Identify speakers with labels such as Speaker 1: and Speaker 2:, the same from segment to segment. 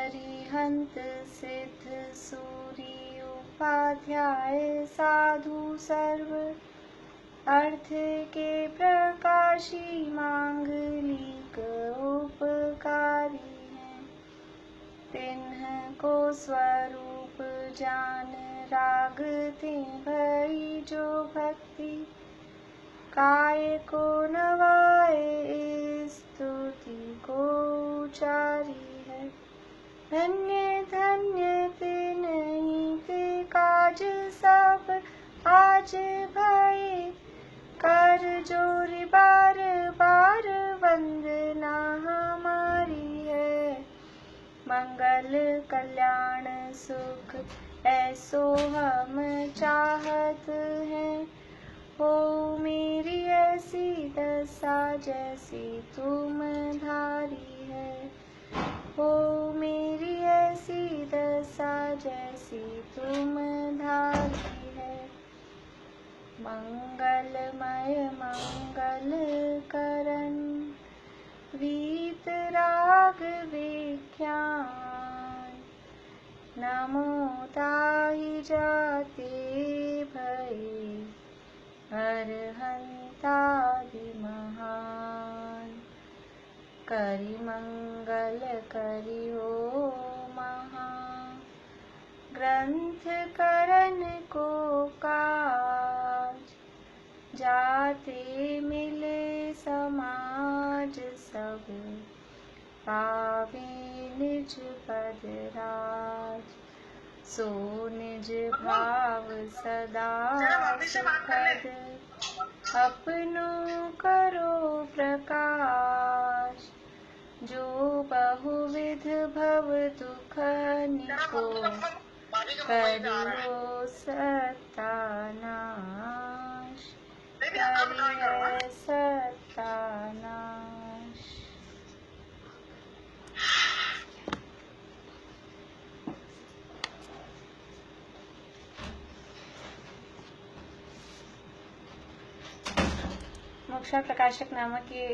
Speaker 1: अरिहंत सिद्ध सूरी उपाध्याय साधु सर्व अर्थ के प्रकाशी मांगलिक उपकारी हैं। तिन्ह को स्वरूप जान रागते भई जो भक्ति काय को नवाए स्तुति को उचारी है। धन्य धन्य तिन्हीं के काज सब आज भये कर जोरी बार बार वंदना हमारी है। मंगल कल्याण सुख ऐसो हम चाहत हैं। हो मेरी ऐसी दशा जैसी तुम धारी है। हो मेरी ऐसी दशा जैसी तुम धारी है। मंगलमय मंगल करण वीतराग विख्यान नमो ताहि जाते भये अरहंतादि महान। करि मंगल करि हो महा ग्रंथ करण को काज। जाते मिले समाज सब पावे निज पद राज। सो निज भाव सदा सुखद अपनो करो प्रकाश। जो बहुविध भव दुख निको करो सत्यानाश। करिए सत्यानाश। मोक्षा प्रकाशक नामक ये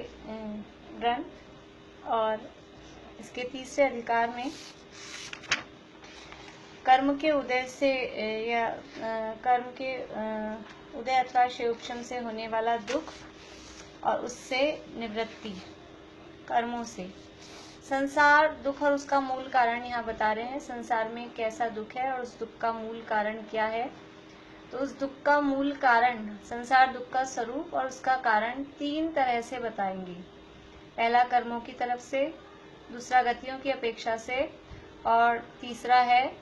Speaker 1: ग्रंथ और इसके तीसरे अधिकार में कर्म के उदय से या कर्म के उदय अथवा क्षयोपशम से होने वाला दुख और उससे निवृत्ति कर्मों से संसार दुख और उसका मूल कारण यहाँ बता रहे हैं। संसार में कैसा दुख है और उस दुख का मूल कारण क्या है। तो उस दुख का मूल कारण संसार दुख का स्वरूप और उसका कारण तीन तरह से बताएंगे। पहला कर्मों की तरफ से, दूसरा गतियों की अपेक्षा से और तीसरा है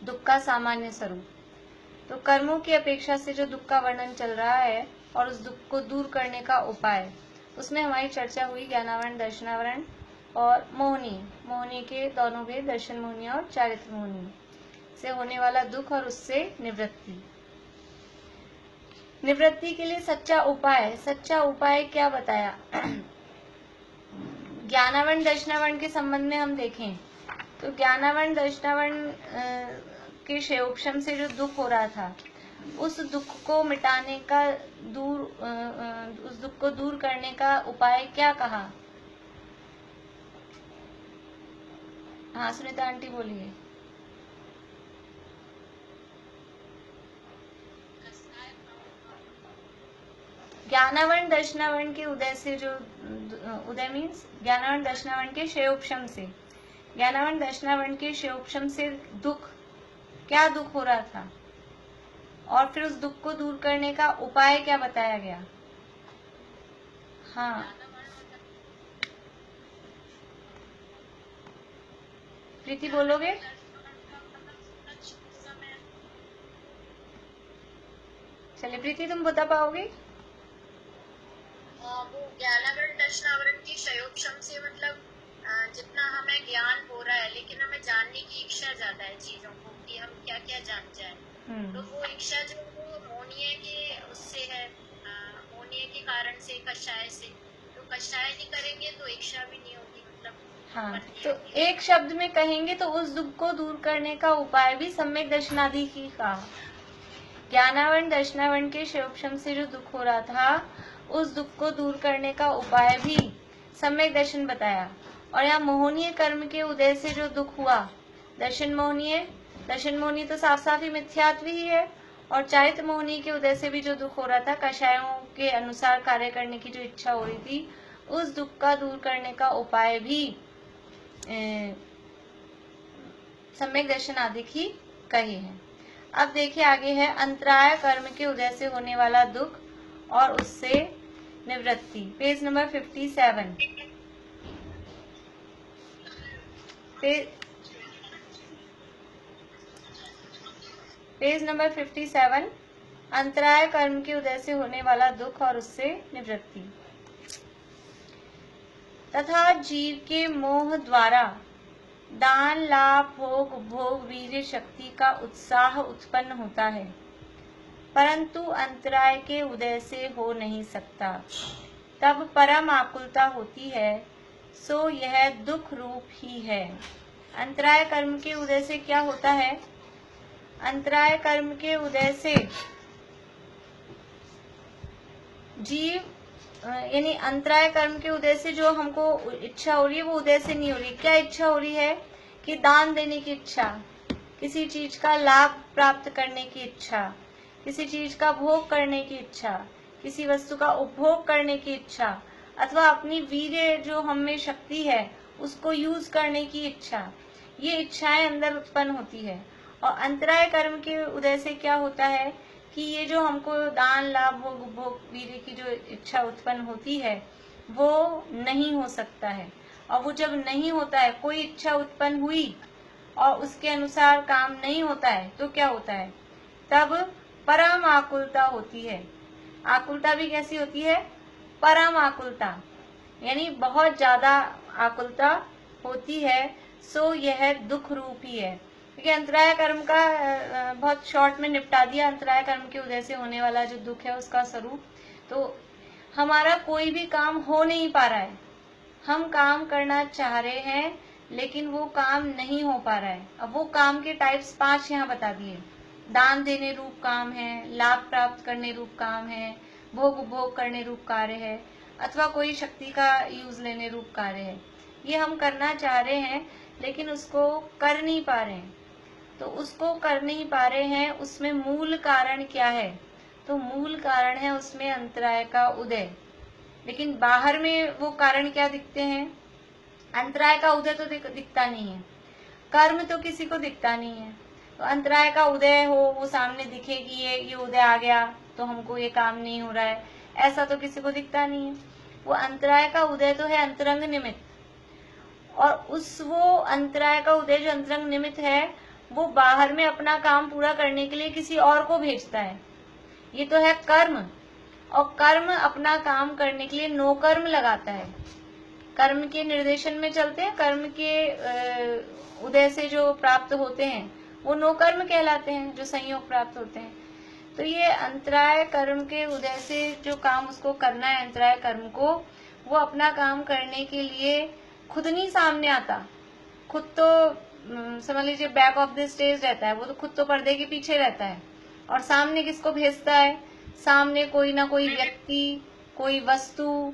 Speaker 1: दुख का सामान्य स्वरूप। तो कर्मों की अपेक्षा से जो दुख का वर्णन चल रहा है और उस दुख को दूर करने का उपाय, उसमें हमारी चर्चा हुई ज्ञानावरण, दर्शनावरण और मोहिनी। मोहिनी के दोनों भेद, दर्शन मोहिनी और चारित्र मोहिनी से होने वाला दुख और उससे निवृत्ति। निवृत्ति के लिए सच्चा उपाय क्या बताया। ज्ञानावरण दर्शनावरण के संबंध में हम देखें तो ज्ञानावरण दर्शनावरण के क्षयोपशम से जो दुख हो रहा था, उस दुख को मिटाने का उस दुख को दूर करने का उपाय क्या कहा। हाँ सुनीता आंटी बोलिए। ज्ञानावरण दर्शनावरण के उदय से जो उदय मीन्स ज्ञानावरण दर्शनावरण के क्षयोपशम से, ज्ञानावरण दर्शनावरण के क्षयोपशम से दुख, क्या दुख हो रहा था और फिर उस दुख को दूर करने का उपाय क्या बताया गया। हाँ प्रीति बोलोगे। चलिए प्रीति तुम बता पाओगे।
Speaker 2: वो ज्ञानावरण दर्शनावरण की क्षयोपशम से मतलब जितना हमें ज्ञान हो रहा है लेकिन हमें जानने की इच्छा ज्यादा है चीजों को कि हम क्या क्या जान जाए। तो वो इच्छा जो वो मोहनीय के उससे है, मोहनीय के कारण से, कषाय से। तो कषाय नहीं करेंगे तो इच्छा भी नहीं होगी मतलब।
Speaker 1: हाँ तो एक शब्द में कहेंगे तो उस दुख को दूर करने का उपाय भी सम्यक दर्शनादि की कहा। ज्ञानावरण दर्शनावरण के क्षयोपशम से जो दुख हो रहा था, उस दुख को दूर करने का उपाय भी सम्यक दर्शन बताया। और यहाँ मोहनीय कर्म के उदय से जो दुख हुआ, दर्शन मोहनीय तो साफ साफ ही मिथ्यात्व ही है, और चारित्र मोहनीय के उदय से भी जो दुख हो रहा था, कषायों के अनुसार कार्य करने की जो इच्छा हो रही थी, उस दुख का दूर करने का उपाय भी सम्यक दर्शन आदि ही कहे हैं। अब देखिए आगे है अंतराय कर्म के उदय से होने वाला दुख और उससे निवृत्ति, पेज नंबर 57। पेज नंबर 57, अंतराय कर्म के उदय से होने वाला दुख और उससे निवृत्ति। तथा जीव के मोह द्वारा दान, लाभ, भोग, उपभोग, वीर्य, शक्ति का उत्साह उत्पन्न होता है, परंतु अंतराय के उदय से हो नहीं सकता। तब परम आकुलता होती है, सो यह दुख रूप ही है। अंतराय कर्म के उदय से क्या होता है? अंतराय कर्म के उदय से जीव यानी अंतराय कर्म के उदय से जो हमको इच्छा हो रही है वो उदय से नहीं हो रही। क्या इच्छा हो रही है? कि दान देने की इच्छा, किसी चीज का लाभ प्राप्त करने की इच्छा, किसी चीज का भोग करने की इच्छा, किसी वस्तु का उपभोग करने की इच्छा, अथवा अपनी वीर्य जो हमें शक्ति है उसको यूज करने की इच्छा, ये इच्छाएं अंदर उत्पन्न होती है। और अंतराय कर्म के उदय से क्या होता है कि ये जो हमको दान, लाभ, भोग, उपभोग, वीर्य की जो इच्छा उत्पन्न होती है वो नहीं हो सकता है। और वो जब नहीं होता है, कोई इच्छा उत्पन्न हुई और उसके अनुसार काम नहीं होता है, तो क्या होता है? तब परम आकुलता होती है। आकुलता भी कैसी होती है? परम आकुलता, यानी बहुत ज्यादा आकुलता होती है, सो यह दुख रूप ही है। क्योंकि अंतराय कर्म का बहुत शॉर्ट में निपटा दिया, अंतराय कर्म के उदय से होने वाला जो दुख है उसका स्वरूप। तो हमारा कोई भी काम हो नहीं पा रहा है, हम काम करना चाह रहे हैं लेकिन वो काम नहीं हो पा रहा है। अब वो काम के टाइप्स 5 यहाँ बता दिए। दान देने रूप काम है, लाभ प्राप्त करने रूप काम है, भोग उपभोग करने रूप कार्य है, अथवा कोई शक्ति का यूज लेने रूप कार्य है। ये हम करना चाह रहे हैं लेकिन उसको कर नहीं पा रहे हैं। तो उसको कर नहीं पा रहे हैं, उसमें मूल कारण क्या है? तो मूल कारण है उसमें अंतराय का उदय। लेकिन बाहर में वो कारण क्या दिखते हैं? अंतराय का उदय तो दिखता नहीं है, कर्म तो किसी को दिखता नहीं है। तो अंतराय का उदय हो, वो सामने दिखे कि ये उदय आ गया तो हमको ये काम नहीं हो रहा है, ऐसा तो किसी को दिखता नहीं है। वो अंतराय का उदय तो है अंतरंग निमित्त, और वो अंतराय का उदय जो अंतरंग निमित्त है वो बाहर में अपना काम पूरा करने के लिए किसी और को भेजता है। ये तो है कर्म, और कर्म अपना काम करने के लिए नौकर्म लगाता है। कर्म के निर्देशन में चलते हैं, कर्म के उदय से जो प्राप्त होते हैं वो नौकर्म कहलाते हैं, जो संयोग प्राप्त होते हैं। तो ये अंतराय कर्म के उदय से जो काम उसको करना है, अंतराय कर्म को, वो अपना काम करने के लिए खुद नहीं सामने आता। खुद तो समझ लीजिए बैक ऑफ द स्टेज रहता है, वो तो खुद तो पर्दे के पीछे रहता है। और सामने किसको भेजता है? सामने कोई ना कोई व्यक्ति, कोई वस्तु,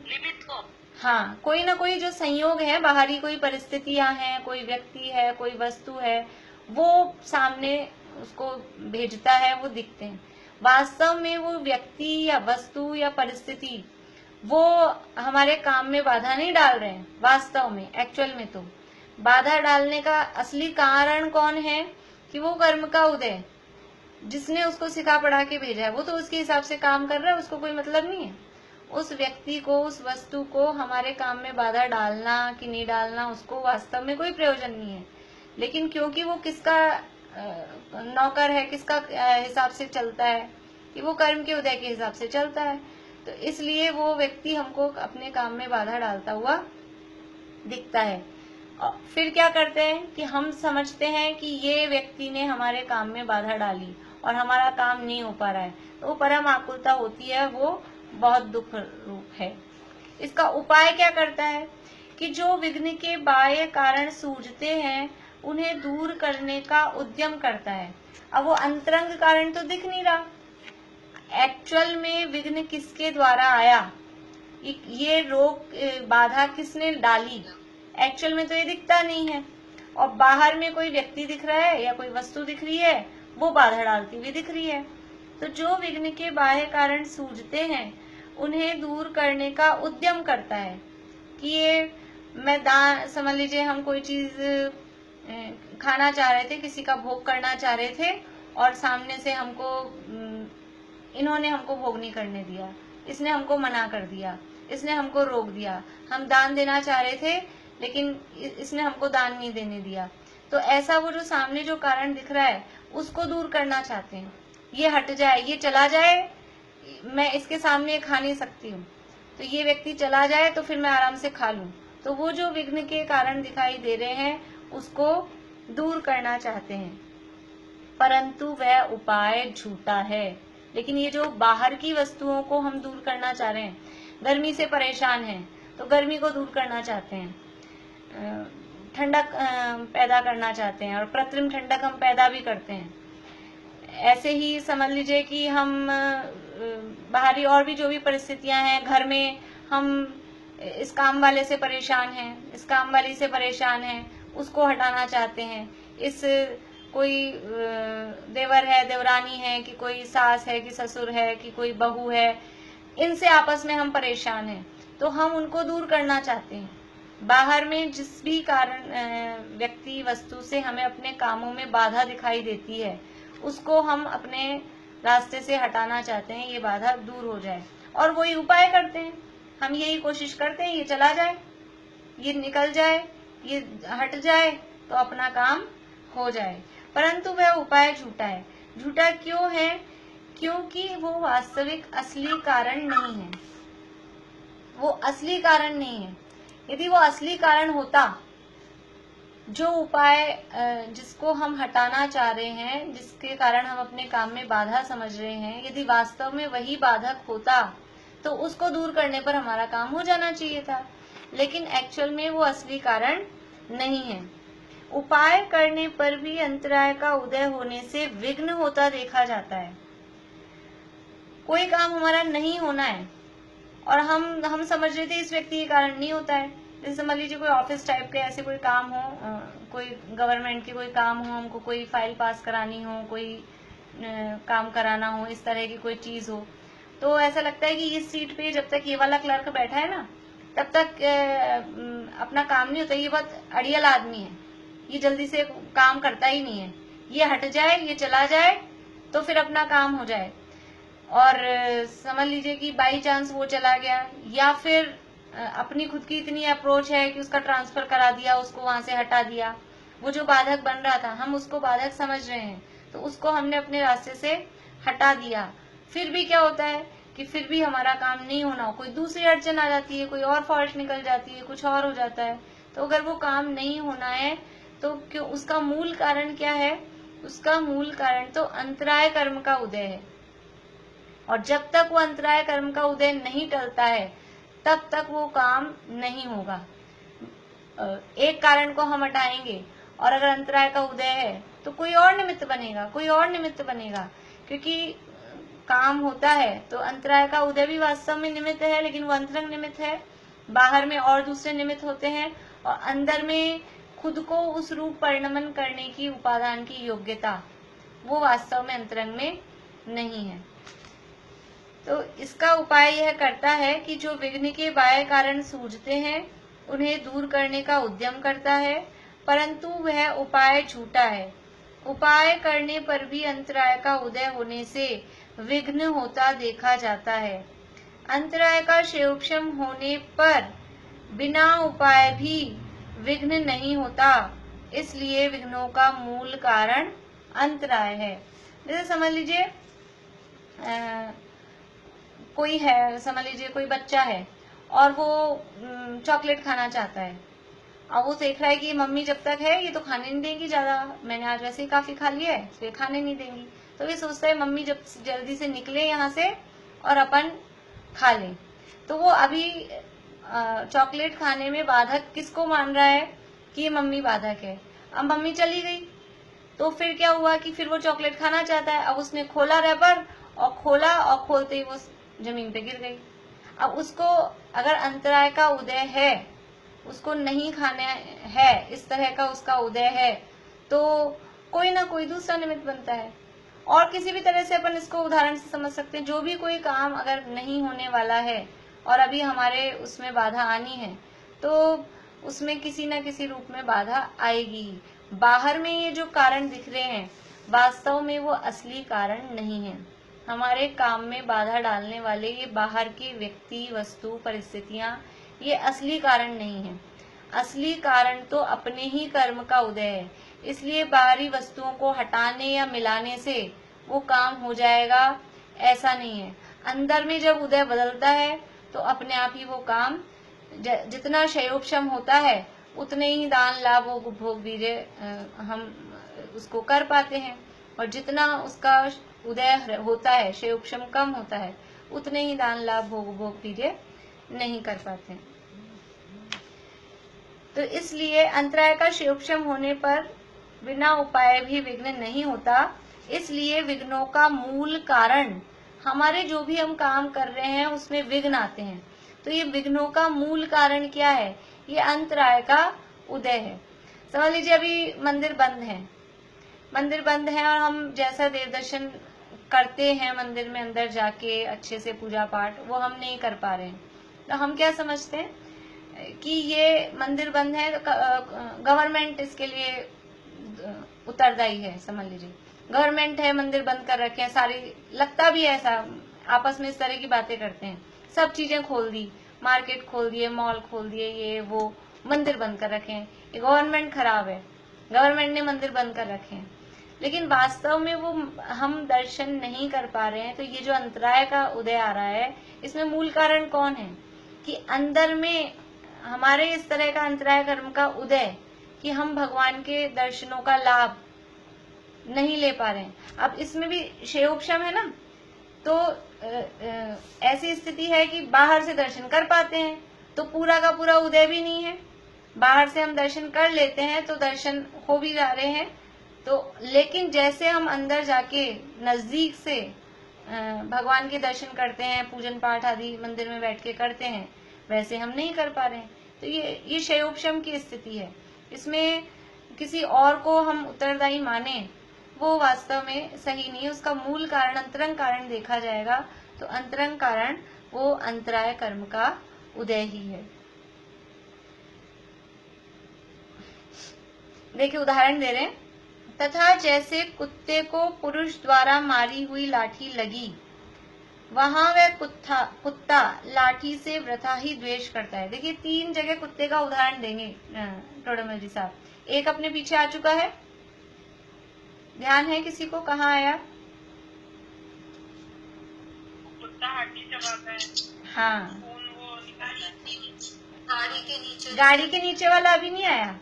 Speaker 1: हाँ, कोई ना कोई जो संयोग है, बाहरी कोई परिस्थितियां हैं, कोई व्यक्ति है, कोई वस्तु है, वो सामने उसको भेजता है, वो दिखते हैं। वास्तव में वो व्यक्ति या वस्तु या परिस्थिति वो हमारे काम में बाधा नहीं डाल रहे हैं। वास्तव में, एक्चुअल में तो बाधा डालने का असली कारण कौन है? कि वो कर्म का उदय, जिसने उसको सिखा पढ़ा के भेजा है, वो तो उसके हिसाब से काम कर रहा है, उसको कोई मतलब नहीं है। उस व्यक्ति को, उस वस्तु को हमारे काम में बाधा डालना कि नहीं डालना, उसको वास्तव में कोई प्रयोजन नहीं है। लेकिन क्योंकि वो किसका नौकर है, किसका हिसाब से चलता है, कि वो कर्म के उदय के हिसाब से चलता है, तो इसलिए वो व्यक्ति हमको अपने काम में बाधा डालता हुआ दिखता है। और फिर क्या करते हैं कि हम समझते हैं कि ये व्यक्ति ने हमारे काम में बाधा डाली और हमारा काम नहीं हो पा रहा है, तो वो परम आकुलता होती है, वो बहुत दुख रूप है। इसका उपाय क्या करता है कि जो विघ्न के बाह्य कारण सूझते हैं उन्हें दूर करने का उद्यम करता है। अब वो अंतरंग कारण तो दिख नहीं रहा, एक्चुअल में विघ्न किसके द्वारा आया, ये रोग बाधा किसने डाली, एक्चुअल में तो ये दिखता नहीं है, और बाहर में कोई व्यक्ति दिख रहा है या कोई वस्तु दिख रही है, वो बाधा डालती हुई दिख रही है। तो जो विघ्न के बाह्य कारण सूझते हैं उन्हें दूर करने का उद्यम करता है कि ये समझ लीजिए हम कोई चीज खाना चाह रहे थे, किसी का भोग करना चाह रहे थे, और सामने से इन्होंने हमको भोग नहीं करने दिया, इसने हमको मना कर दिया, इसने हमको रोक दिया। हम दान देना चाह रहे थे लेकिन इसने हमको दान नहीं देने दिया। तो ऐसा वो जो सामने जो कारण दिख रहा है उसको दूर करना चाहते हैं, ये हट जाए, ये चला जाए, मैं इसके सामने खा नहीं सकती हूँ, तो ये व्यक्ति चला जाए तो फिर मैं आराम से खा लूं। तो वो जो विघ्न के कारण दिखाई दे रहे हैं उसको दूर करना चाहते हैं, परंतु वह उपाय झूठा है। लेकिन ये जो बाहर की वस्तुओं को हम दूर करना चाह रहे हैं, गर्मी से परेशान हैं तो गर्मी को दूर करना चाहते हैं, ठंडक पैदा करना चाहते हैं, और कृत्रिम ठंडक हम पैदा भी करते हैं। ऐसे ही समझ लीजिए कि हम बाहरी और भी जो भी परिस्थितियां हैं, घर में हम इस काम वाले से परेशान हैं, इस काम वाली से परेशान हैं, उसको हटाना चाहते हैं। इस कोई देवर है, देवरानी है, कि कोई सास है, कि ससुर है, कि कोई बहू है, इनसे आपस में हम परेशान हैं तो हम उनको दूर करना चाहते हैं। बाहर में जिस भी कारण व्यक्ति वस्तु से हमें अपने कामों में बाधा दिखाई देती है उसको हम अपने रास्ते से हटाना चाहते हैं, ये बाधा दूर हो जाए, और वही उपाय करते हैं। हम यही कोशिश करते हैं ये चला जाए, ये निकल जाए, ये हट जाए तो अपना काम हो जाए, परंतु वह उपाय झूठा है। झूठा क्यों है? क्योंकि वो वास्तविक असली कारण नहीं है, वो असली कारण नहीं है। यदि वो असली कारण होता, जो उपाय जिसको हम हटाना चाह रहे हैं, जिसके कारण हम अपने काम में बाधा समझ रहे हैं, यदि वास्तव में वही बाधक होता तो उसको दूर करने पर हमारा काम हो जाना चाहिए था, लेकिन एक्चुअल में वो असली कारण नहीं है। उपाय करने पर भी अंतराय का उदय होने से विघ्न होता देखा जाता है। कोई काम हमारा नहीं होना है और हम समझ रहे थे इस व्यक्ति के कारण नहीं होता है। जैसे समझ लीजिए कोई ऑफिस टाइप के ऐसे कोई काम हो, कोई गवर्नमेंट के कोई काम हो, हमको कोई फाइल पास करानी हो, कोई काम कराना हो, इस तरह की कोई चीज हो, तो ऐसा लगता है कि इस सीट पे जब तक ये वाला क्लर्क बैठा है ना तब तक अपना काम नहीं होता, ये बहुत अड़ियल आदमी है, ये जल्दी से काम करता ही नहीं है, ये हट जाए, ये चला जाए तो फिर अपना काम हो जाए। और समझ लीजिए कि बाई चांस वो चला गया, या फिर अपनी खुद की इतनी अप्रोच है कि उसका ट्रांसफर करा दिया, उसको वहां से हटा दिया, वो जो बाधक बन रहा था हम उसको बाधक समझ रहे हैं तो उसको हमने अपने रास्ते से हटा दिया। फिर भी क्या होता है कि फिर भी हमारा काम नहीं होना, कोई दूसरी अड़चन आ जाती है, कोई और फॉल्ट निकल जाती है, कुछ और हो जाता है। तो अगर वो काम नहीं होना है तो क्यों, उसका मूल कारण क्या है? उसका मूल कारण तो अंतराय कर्म का उदय है, और जब तक वो अंतराय कर्म का उदय नहीं टलता है तब तक वो काम नहीं होगा। एक कारण को हम हटाएंगे और अगर अंतराय का उदय है तो कोई और निमित्त बनेगा, कोई और निमित्त बनेगा, क्योंकि काम होता है तो अंतराय का उदय भी वास्तव में निमित्त है, लेकिन वो अंतरंग निमित्त है। बाहर में और दूसरे निमित्त होते हैं, और अंदर में खुद को उस रूप परिणमन करने की उपादान की योग्यता वो वास्तव में अंतरंग में नहीं है। तो इसका उपाय यह करता है कि जो विघ्न के बाह्य कारण सूझते हैं उन्हें दूर करने का उद्यम करता है, परंतु वह उपाय झूठा है। उपाय करने पर भी अंतराय का उदय होने से विघ्न होता देखा जाता है। अंतराय का क्षयोक्षम होने पर बिना उपाय भी विघ्न नहीं होता, इसलिए विघ्नों का मूल कारण अंतराय है। जैसे समझ लीजिए कोई है, समझ लीजिए कोई बच्चा है और वो चॉकलेट खाना चाहता है। अब वो देख रहा है कि मम्मी जब तक है ये तो खाने नहीं देंगी ज्यादा, मैंने आज वैसे ही काफी खा लिया है तो ये खाने नहीं देंगी। तो ये सोचता है मम्मी जब जल्दी से निकले यहाँ से और अपन खा लें। तो वो अभी चॉकलेट खाने में बाधक किसको मान रहा है कि ये मम्मी बाधक है। अब मम्मी चली गई तो फिर क्या हुआ कि फिर वो चॉकलेट खाना चाहता है। अब उसने खोला रैपर और खोला, और खोलते ही वो जमीन पे गिर गई। अब उसको अगर अंतराय का उदय है, उसको नहीं खाने है, इस तरह का उसका उदय है, तो कोई ना कोई दूसरा निमित्त बनता है। और किसी भी तरह से अपन इसको उदाहरण से समझ सकते हैं, जो भी कोई काम अगर नहीं होने वाला है और अभी हमारे उसमें बाधा आनी है, तो उसमें किसी न किसी रूप में बाधा आएगी। बाहर में ये जो कारण दिख रहे हैं, वास्तव में वो असली कारण नहीं है। हमारे काम में बाधा डालने वाले ये बाहर के व्यक्ति, वस्तु, परिस्थितियां, ये असली कारण नहीं है। असली कारण तो अपने ही कर्म का उदय है। इसलिए बाहरी वस्तुओं को हटाने या मिलाने से वो काम हो जाएगा, ऐसा नहीं है। अंदर में जब उदय बदलता है तो अपने आप ही वो काम, जितना क्षयोपशम होता है उतने ही दान, लाभ, उपभोग, वीर्य हम उसको कर पाते हैं, और जितना उसका उदय होता है, क्षयोपशम कम होता है, उतने ही दान, लाभ, भोग, वीर्य नहीं कर पाते हैं। तो इसलिए अंतराय का क्षयोपशम होने पर बिना उपाय भी विघ्न नहीं होता। इसलिए विघ्नों का मूल कारण, हमारे जो भी हम काम कर रहे हैं उसमें विघ्न आते हैं, तो ये विघ्नों का मूल कारण क्या है? ये अंतराय का उदय है। समझ लीजिए अभी मंदिर बंद है, मंदिर बंद है, और हम जैसा देव दर्शन करते हैं मंदिर में अंदर जाके अच्छे से पूजा पाठ, वो हम नहीं कर पा रहे हैं, तो हम क्या समझते हैं कि ये मंदिर बंद है, तो गवर्नमेंट इसके लिए उत्तरदायी है। समझ लीजिए गवर्नमेंट है, मंदिर बंद कर रखे हैं सारी, लगता भी ऐसा, आपस में इस तरह की बातें करते हैं। सब चीजें खोल दी, मार्केट खोल दिए, मॉल खोल दिए, ये वो, मंदिर बंद कर रखे हैं, ये गवर्नमेंट खराब है, गवर्नमेंट ने मंदिर बंद कर रखे हैं। लेकिन वास्तव में वो हम दर्शन नहीं कर पा रहे हैं। तो ये जो अंतराय का उदय आ रहा है, इसमें मूल कारण कौन है? कि अंदर में हमारे इस तरह का अंतराय कर्म का उदय, कि हम भगवान के दर्शनों का लाभ नहीं ले पा रहे हैं। अब इसमें भी क्षयोपशम है ना, तो ऐसी स्थिति है कि बाहर से दर्शन कर पाते हैं तो पूरा का पूरा उदय भी नहीं है, बाहर से हम दर्शन कर लेते हैं तो दर्शन हो भी जा रहे हैं, तो लेकिन जैसे हम अंदर जाके नजदीक से भगवान के दर्शन करते हैं, पूजन पाठ आदि मंदिर में बैठ के करते हैं, वैसे हम नहीं कर पा रहे हैं। तो ये क्षयोपशम की स्थिति है। इसमें किसी और को हम उत्तरदायी माने, वो वास्तव में सही नहीं है। उसका मूल कारण, अंतरंग कारण देखा जाएगा तो अंतरंग कारण वो अंतराय कर्म का उदय ही है। देखिए उदाहरण दे रहे हैं, तथा जैसे कुत्ते को पुरुष द्वारा मारी हुई लाठी लगी, वहां वह कुत्ता लाठी से वृथा ही द्वेष करता है। देखिए 3 जगह कुत्ते का उदाहरण देंगे टोडरमल जी साहब। एक अपने पीछे आ चुका है, ध्यान है किसी को, कहाँ आया?
Speaker 2: कुत्ता हड्डी चबाता है।
Speaker 1: हाँ,
Speaker 2: गाड़ी
Speaker 1: के नीचे वाला अभी नहीं आया,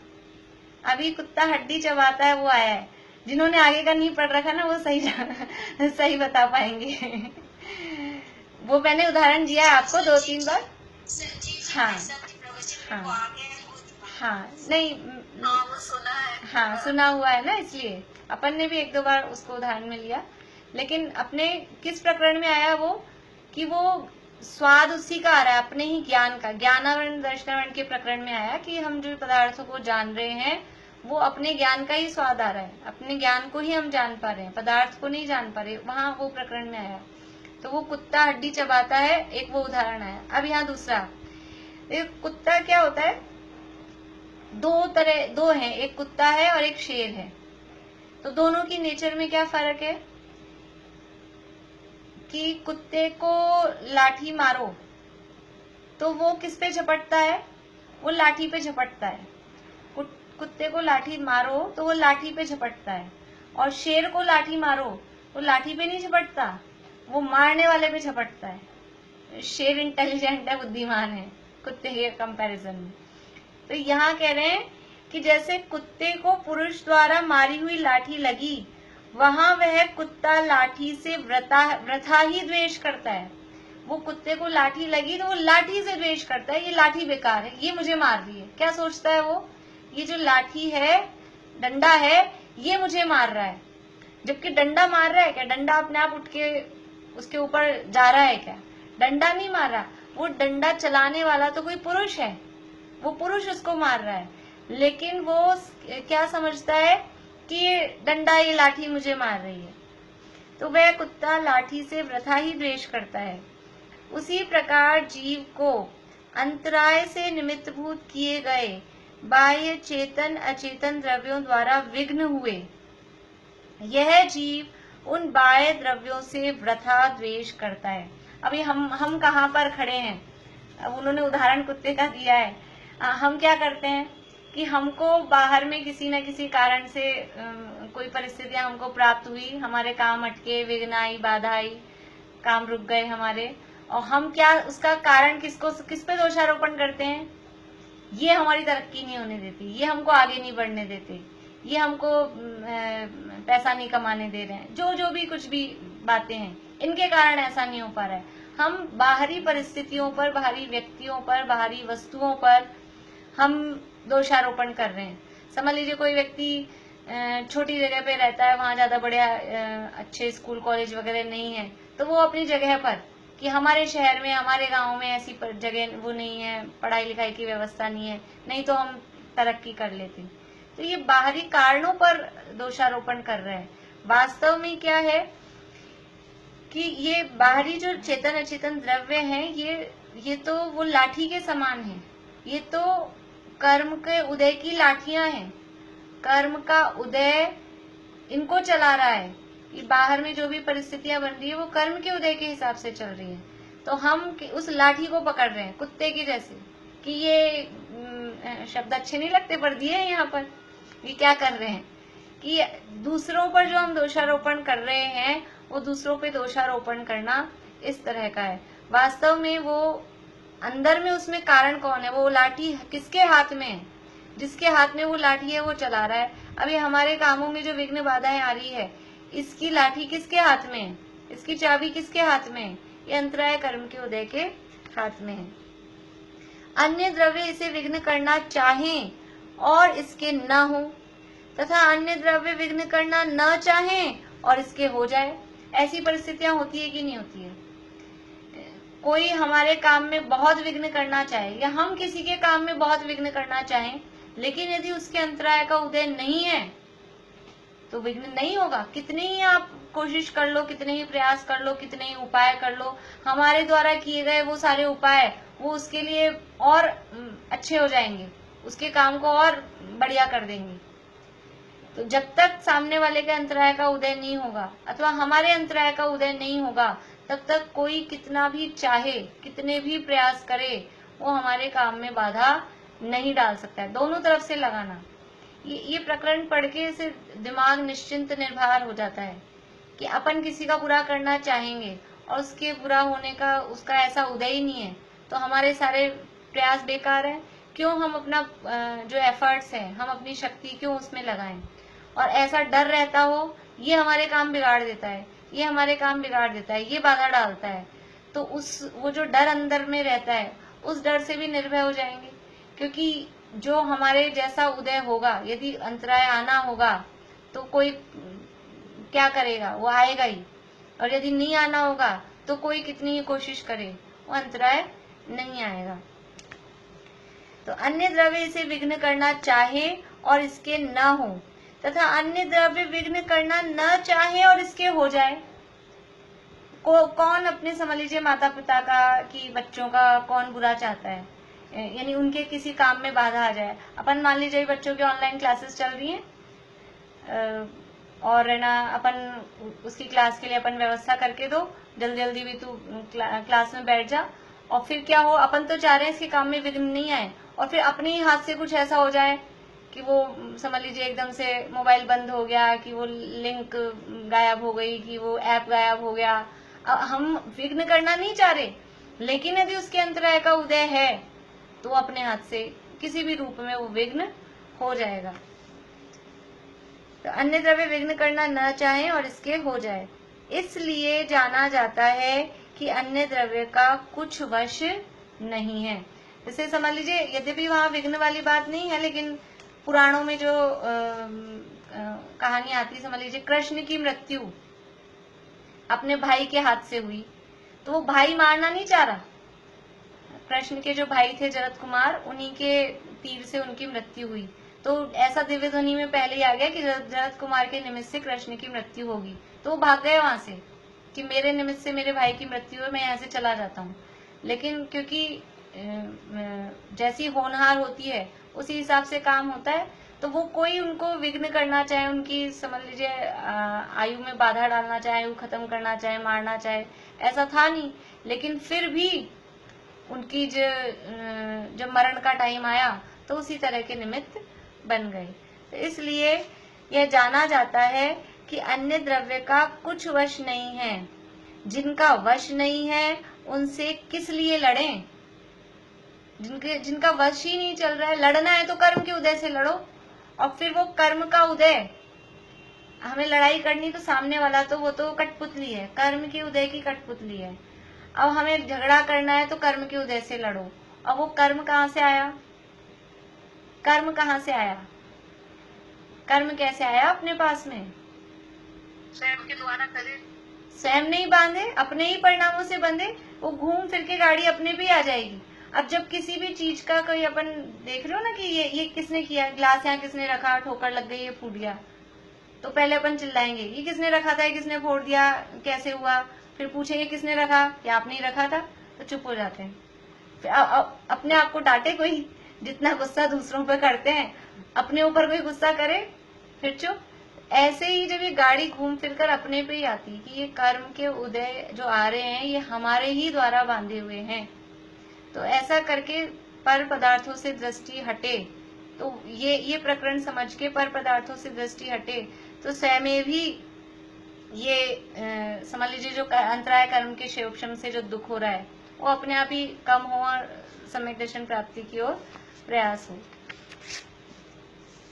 Speaker 1: अभी कुत्ता हड्डी चबाता है वो आया है। जिन्होंने आगे का नहीं पढ़ रखा ना, वो सही बता पाएंगे। वो मैंने उदाहरण दिया आपको 2-3 बार। हाँ, नहीं,
Speaker 2: वो सुना है।
Speaker 1: हाँ, सुना हुआ है ना, इसलिए अपन ने भी 1-2 बार उसको उदाहरण में लिया। लेकिन अपने किस प्रकरण में आया वो, कि वो स्वाद उसी का आ रहा है, अपने ही ज्ञान का, ज्ञानावरण दर्शनावरण के प्रकरण में आया कि हम जो पदार्थों को जान रहे हैं वो अपने ज्ञान का ही स्वाद आ रहा है, अपने ज्ञान को ही हम जान पा रहे हैं, पदार्थ को नहीं जान पा रहे, वहां वो प्रकरण में आया। तो वो कुत्ता हड्डी चबाता है, एक वो उदाहरण आया। अब यहाँ दूसरा, कुत्ता क्या होता है, दो हैं, एक कुत्ता है और एक शेर है। तो दोनों की नेचर में क्या फर्क है कि कुत्ते को लाठी मारो तो वो किस पे झपटता है? वो लाठी पे झपटता है। कुत्ते को लाठी मारो तो वो लाठी पे झपटता है, और शेर को लाठी मारो वो लाठी पे नहीं झपटता, वो मारने वाले पे झपटता है। शेर इंटेलिजेंट है, बुद्धिमान है कुत्ते के कंपैरिजन में। तो यहाँ कह रहे हैं कि जैसे कुत्ते को पुरुष द्वारा मारी हुई लाठी लगी, वहां वह कुत्ता लाठी से वृथा ही द्वेष करता है। वो कुत्ते को लाठी लगी तो वो लाठी से द्वेष करता है, ये लाठी बेकार है, ये मुझे मार रही है। क्या सोचता है वो, ये जो लाठी है, डंडा है, ये मुझे मार रहा है। जबकि डंडा मार रहा है क्या? डंडा अपने आप उठ के उसके ऊपर जा रहा है क्या? डंडा नहीं मार रहा। वो डंडा चलाने वाला तो कोई पुरुष है, वो पुरुष उसको मार रहा है, लेकिन वो क्या समझता है कि ये डंडा, ये लाठी मुझे मार रही है। तो वह कुत्ता लाठी से वृथा ही द्वेष करता है। उसी प्रकार जीव को अंतराय से निमित्तभूत किए गए बाह्य चेतन अचेतन द्रव्यों द्वारा विघ्न हुए यह जीव उन बाह्य द्रव्यों से वृथा द्वेष करता है। अभी हम कहाँ पर खड़े हैं? अब उन्होंने उदाहरण कुत्ते का दिया है। हम क्या करते हैं कि हमको बाहर में किसी न किसी कारण से कोई परिस्थितियां हमको प्राप्त हुई, हमारे काम अटके, विघ्न आई, बाधा आई, काम रुक गए हमारे, और हम क्या उसका कारण किस पे दोषारोपण करते हैं? ये हमारी तरक्की नहीं होने देती, ये हमको आगे नहीं बढ़ने देते, ये हमको पैसा नहीं कमाने दे रहे हैं, जो भी कुछ भी बातें हैं, इनके कारण ऐसा नहीं हो पा रहा है। हम बाहरी परिस्थितियों पर, बाहरी व्यक्तियों पर, बाहरी वस्तुओं पर हम दोषारोपण कर रहे हैं। समझ लीजिए कोई व्यक्ति छोटी जगह पे रहता है, वहां ज्यादा बड़े अच्छे स्कूल कॉलेज वगैरह नहीं है, तो वो अपनी जगह पर कि हमारे शहर में, हमारे गांव में ऐसी जगह वो नहीं है, पढ़ाई लिखाई की व्यवस्था नहीं है, नहीं तो हम तरक्की कर लेते। तो ये बाहरी कारणों पर दोषारोपण कर रहे हैं। वास्तव में क्या है कि ये बाहरी जो चेतन अचेतन द्रव्य हैं, ये तो वो लाठी के समान है। ये तो कर्म के उदय की लाठियां हैं। कर्म का उदय इनको चला रहा है। ये बाहर में जो भी परिस्थितियां बन रही है वो कर्म के उदय के हिसाब से चल रही है। तो हम उस लाठी को पकड़ रहे हैं कुत्ते की जैसे, कि ये शब्द अच्छे नहीं लगते पर दिए हैं यहाँ पर। ये क्या कर रहे हैं कि दूसरों पर जो हम दोषारोपण कर रहे हैं, वो दूसरों पे दोषारोपण करना इस तरह का है। वास्तव में वो अंदर में उसमें कारण कौन है? वो लाठी किसके हाथ में है? जिसके हाथ में वो लाठी है वो चला रहा है। अभी हमारे कामों में जो विघ्न बाधाएं आ रही है, इसकी लाठी किसके हाथ में है? इसकी चाबी किसके हाथ में है? ये अंतराय कर्म के उदय के हाथ में है। अन्य द्रव्य इसे विघ्न करना चाहें और इसके न हो, तथा अन्य द्रव्य विघ्न करना न चाहें और इसके हो जाए। ऐसी परिस्थितियां होती है कि नहीं होती है? कोई हमारे काम में बहुत विघ्न करना चाहे, या हम किसी के काम में बहुत विघ्न करना चाहें, लेकिन यदि उसके अंतराय का उदय नहीं है तो विघ्न नहीं होगा। कितने ही आप कोशिश कर लो, कितने ही प्रयास कर लो, कितने ही उपाय कर लो, हमारे द्वारा किए गए वो सारे उपाय वो उसके लिए और अच्छे हो जाएंगे, उसके काम को और बढ़िया कर देंगे। तो जब तक सामने वाले के अंतराय का उदय नहीं होगा अथवा हमारे अंतराय का उदय नहीं होगा, तब तक कोई कितना भी चाहे, कितने भी प्रयास करे, वो हमारे काम में बाधा नहीं डाल सकता है। दोनों तरफ से लगाना, ये प्रकरण पढ़ के से दिमाग निश्चिंत निर्भर हो जाता है कि अपन किसी का बुरा करना चाहेंगे और उसके बुरा होने का उसका ऐसा उदय ही नहीं है, तो हमारे सारे प्रयास बेकार है। क्यों हम अपना जो एफर्ट्स है, हम अपनी शक्ति क्यों उसमें लगाएं? और ऐसा डर रहता हो, ये हमारे काम बिगाड़ देता है, ये हमारे काम बिगाड़ देता है, ये बाधा डालता है। तो वो जो डर अंदर में रहता है, उस डर से भी निर्भय हो जाएंगे। क्योंकि जो हमारे जैसा उदय होगा, यदि अंतराय आना होगा तो कोई क्या करेगा? वो आएगा ही। और यदि नहीं आना होगा तो कोई कितनी ही कोशिश करे, वो अंतराय नहीं आएगा। तो अन्य द्रव्य इसे विघ्न करना चाहे और इसके न हो, तथा अन्य द्रव्य विघ्न करना न चाहे और इसके हो जाए। कौन अपने, समझ लीजिए माता पिता का कि बच्चों का कौन बुरा चाहता है? यानी उनके किसी काम में बाधा आ जाए। अपन मान लीजिए बच्चों की ऑनलाइन क्लासेस चल रही हैं और है ना, अपन उसकी क्लास के लिए अपन व्यवस्था करके दो, जल्दी जल्दी भी तू क्लास में बैठ जा, और फिर क्या हो, अपन तो चाह रहे हैं इसके काम में विघ्न नहीं आए, और फिर अपने ही हाथ से कुछ ऐसा हो जाए कि वो समझ लीजिए एकदम से मोबाइल बंद हो गया, कि वो लिंक गायब हो गई, कि वो ऐप गायब हो गया। हम विघ्न करना नहीं चाह रहे, लेकिन यदि उसके अंतराय का उदय है तो अपने हाथ से किसी भी रूप में वो विघ्न हो जाएगा। तो अन्य द्रव्य विघ्न करना न चाहे और इसके हो जाए, इसलिए जाना जाता है कि अन्य द्रव्य का कुछ वश नहीं है। जैसे समझ लीजिए, यद्यपि वहां विघ्न वाली बात नहीं है, लेकिन पुराणों में जो कहानी आती, समझ लीजिए कृष्ण की मृत्यु अपने भाई के हाथ से हुई, तो वो भाई मारना नहीं चाह रहा, कृष्ण के जो भाई थे जरत कुमार, उन्हीं के तीर से उनकी मृत्यु हुई। तो ऐसा दिव्य ध्वनि में पहले ही आ गया कि जरत कुमार के निमित्त से कृष्ण की मृत्यु होगी, तो वो भाग गए वहां से कि मेरे निमित्त से मेरे भाई की मृत्यु है, मैं यहाँ से चला जाता हूँ। लेकिन क्योंकि जैसी होनहार होती है उसी हिसाब से काम होता है, तो वो कोई उनको विघ्न करना चाहे, उनकी समझ लीजिए आयु में बाधा डालना चाहे, आयु खत्म करना चाहे, मारना चाहे, ऐसा था नहीं। लेकिन फिर भी उनकी जब मरण का टाइम आया तो उसी तरह के निमित्त बन गए। तो इसलिए यह जाना जाता है कि अन्य द्रव्य का कुछ वश नहीं है। जिनका वश नहीं है उनसे किस लिए लड़ें? जिनका वश ही नहीं चल रहा है, लड़ना है तो कर्म के उदय से लड़ो। और फिर वो कर्म का उदय, हमें लड़ाई करनी तो सामने वाला तो वो तो कठपुतली है, कर्म के उदय की कठपुतली है। अब हमें झगड़ा करना है तो कर्म के उदय से लड़ो। अब वो कर्म कहाँ से आया? कर्म कहाँ से आया? कर्म कैसे आया अपने पास में?
Speaker 2: स्वयं के द्वारा करे।
Speaker 1: स्वयं नहीं बांधे, अपने ही परिणामों से बंधे। वो घूम फिर के गाड़ी अपने पे आ जाएगी। अब जब किसी भी चीज का कोई अपन देख रहे हो ना कि ये किसने किया, ग्लास यहाँ किसने रखा, ठोकर लग गई, ये फूट गया, तो पहले अपन चिल्लाएंगे ये किसने रखा था, ये किसने फोड़ दिया, कैसे हुआ। फिर पूछेंगे किसने रखा, क्या आपने ही रखा था, तो चुप हो जाते हैं। फिर अपने आप को डांटे कोई, जितना गुस्सा दूसरों पर करते हैं, अपने ऊपर कोई गुस्सा करे फिर चुप। ऐसे ही जब ये गाड़ी घूम फिरकर अपने पे ही आती कि ये कर्म के उदय जो आ रहे हैं ये हमारे ही द्वारा बांधे हुए हैं, तो ऐसा करके पर पदार्थों से दृष्टि हटे, तो ये प्रकरण समझ के पर पदार्थों से दृष्टि हटे तो स्वयं भी ये समझ लीजिए जो अंतराय कर्म के क्षयोक्षम से जो दुख हो रहा है वो अपने आप ही कम हो और सम्यक दर्शन प्राप्ति की ओर प्रयास हो।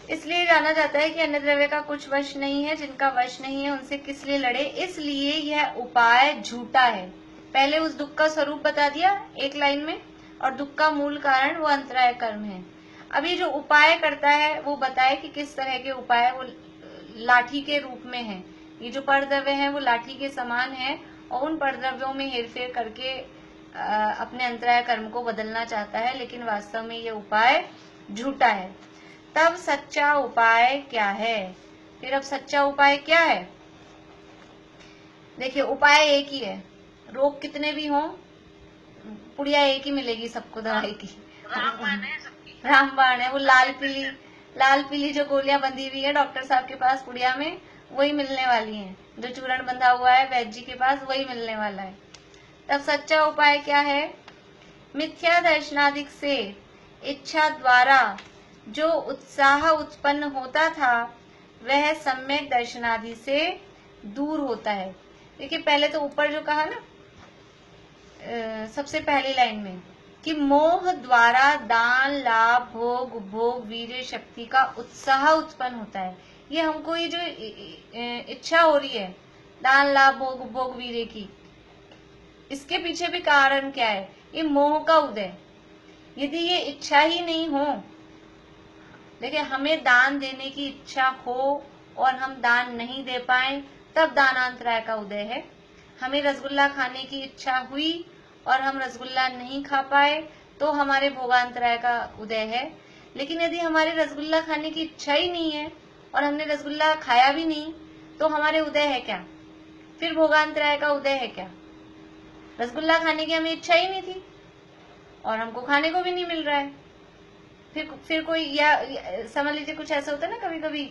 Speaker 1: इसलिए जाना जाता है कि अन्य द्रव्य का कुछ वश नहीं है, जिनका वश नहीं है उनसे किस लिए लड़े। इसलिए यह उपाय झूठा है। पहले उस दुख का स्वरूप बता दिया एक लाइन में, और दुख का मूल कारण वो अंतराय कर्म है। अभी जो उपाय करता है वो बताए कि किस तरह के उपाय, वो लाठी के रूप में है। ये जो परद्रव्य है वो लाठी के समान है और उन परद्रव्यों में हेरफेर करके अपने अंतराय कर्म को बदलना चाहता है, लेकिन वास्तव में ये उपाय झूठा है। तब सच्चा उपाय क्या है? फिर अब सच्चा उपाय क्या है? देखिए उपाय एक ही है, रोग कितने भी हों पुड़िया एक ही मिलेगी सबको दवाई की, रामबाण है। वो लाल पीली जो गोलियां बंधी हुई है डॉक्टर साहब के पास पुड़िया में, वही मिलने वाली हैं। जो चूर्ण बंधा हुआ है वैद्य जी के पास, वही मिलने वाला है। तब सच्चा उपाय क्या है? मिथ्या दर्शनादिक से इच्छा द्वारा जो उत्साह उत्पन्न होता था वह सम्यक दर्शनादि से दूर होता है। देखिए पहले तो ऊपर जो कहा ना सबसे पहली लाइन में कि मोह द्वारा दान लाभ भोग उपभोग वीर्य शक्ति का उत्साह उत्पन्न होता है। ये हमको ये जो इच्छा हो रही है दान लाभ भोग उपभोग वीर्य की, इसके पीछे भी कारण क्या है? ये मोह का उदय। यदि ये इच्छा ही नहीं हो, देखिए हमें दान देने की इच्छा हो और हम दान नहीं दे पाए तब दानांतराय का उदय है। हमें रसगुल्ला खाने की इच्छा हुई और हम रसगुल्ला नहीं खा पाए तो हमारे भोगांतराय का उदय है। लेकिन यदि हमारे रसगुल्ला खाने की इच्छा ही नहीं है और हमने रसगुल्ला खाया भी नहीं तो हमारे उदय है क्या? फिर भोगांतराय का उदय है क्या? रसगुल्ला खाने की हमें इच्छा ही नहीं थी और हमको खाने को भी नहीं मिल रहा है। फिर कोई या समझ लीजिए कुछ ऐसा होता है ना कभी कभी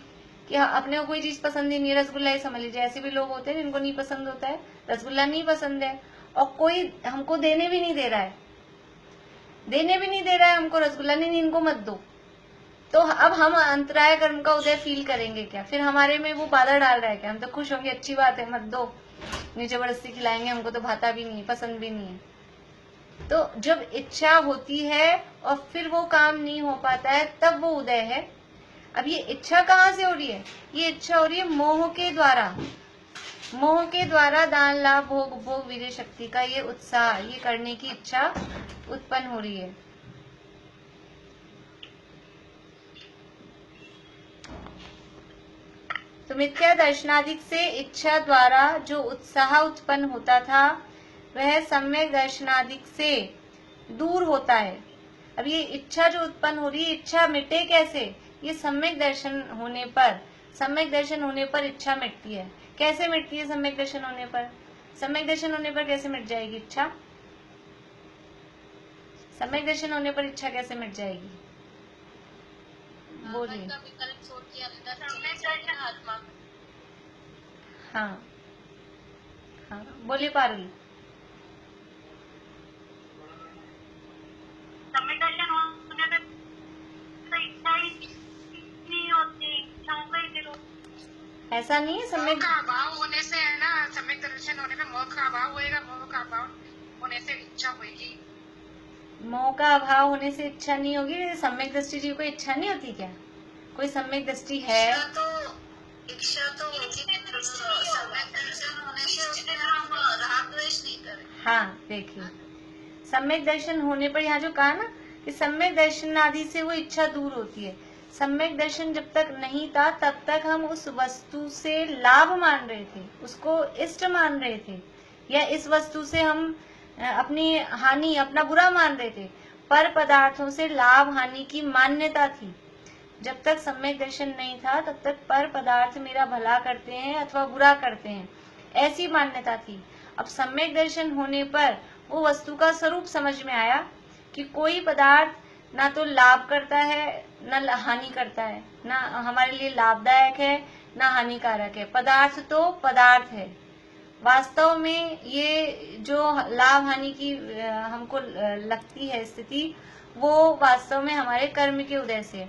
Speaker 1: कि अपने को कोई चीज पसंद ही नहीं है, रसगुल्ला ही समझ लीजिए। ऐसे भी लोग होते हैं जिनको नहीं पसंद होता है, रसगुल्ला नहीं पसंद है और कोई हमको देने भी नहीं दे रहा है, हमको रसगुल्ला नहीं, इनको मत दो, तो अब हम अंतराय कर्म का उदय फील करेंगे क्या? फिर हमारे में वो बाधा डाल रहा है क्या? हम तो खुश होंगे, अच्छी बात है, मत दो, नहीं जबरदस्ती खिलाएंगे, हमको तो भाता भी नहीं है, पसंद भी नहीं है। तो जब इच्छा होती है और फिर वो काम नहीं हो पाता है तब वो उदय है। अब ये इच्छा कहाँ से हो रही है? ये इच्छा हो रही है मोह के द्वारा दान लाभ भोग उपभोग वीर्य शक्ति का ये उत्साह, ये करने की इच्छा उत्पन्न हो रही है। तो मिथ्या दर्शनादिक से इच्छा द्वारा जो उत्साह उत्पन्न होता था वह सम्यक दर्शनादिक से दूर होता है। अब ये इच्छा जो उत्पन्न हो रही है, इच्छा मिटे कैसे? ये सम्यक दर्शन होने पर, सम्यक दर्शन होने पर इच्छा मिटती है। कैसे मिटती है सम्यक दर्शन होने पर? सम्यक दर्शन होने पर कैसे मिट जाएगी इच्छा? सम्यक दर्शन होने पर इच्छा कैसे मिट जाएगी? बोलिए। हाँ हाँ, बोलिए पारुल।
Speaker 2: सम्यक दर्शन होने में तो इच्छा ही नहीं होती, इच्छाओं का ही दिल होता।
Speaker 1: ऐसा नहीं है, सम्यक
Speaker 2: का अभाव होने से है ना, सम्यक दर्शन होने में मोह का अभाव होएगा, मोह का अभाव होने से इच्छा होगी।
Speaker 1: मोह का अभाव होने से इच्छा नहीं होगी। सम्यक दृष्टि जी को इच्छा नहीं होती क्या? कोई सम्यक दृष्टि है?
Speaker 2: इच्छा तो सम्यक दर्शन होने से उसमें हम राग द्वेष नहीं करें।
Speaker 1: हाँ देखिए, सम्यक दर्शन होने पर यहाँ जो कहा ना कि सम्यक दर्शन आदि से वो इच्छा दूर होती है। सम्यक दर्शन जब तक नहीं था तब तक हम उस वस्तु से लाभ मान रहे थे, उसको इष्ट मान रहे थे, या इस वस्तु से हम अपनी हानि, अपना बुरा मान रहे थे। पर पदार्थों से लाभ हानि की मान्यता थी। जब तक सम्यक दर्शन नहीं था तब तक पर पदार्थ मेरा भला करते हैं अथवा बुरा करते हैं, ऐसी मान्यता थी। अब सम्यक दर्शन होने पर वो वस्तु का स्वरूप समझ में आया कि कोई पदार्थ ना तो लाभ करता है ना हानि करता है, ना हमारे लिए लाभदायक है ना हानिकारक है। पदार्थ तो पदार्थ है। वास्तव में ये जो लाभ हानि की हमको लगती है स्थिति, वो वास्तव में हमारे कर्म के उदय से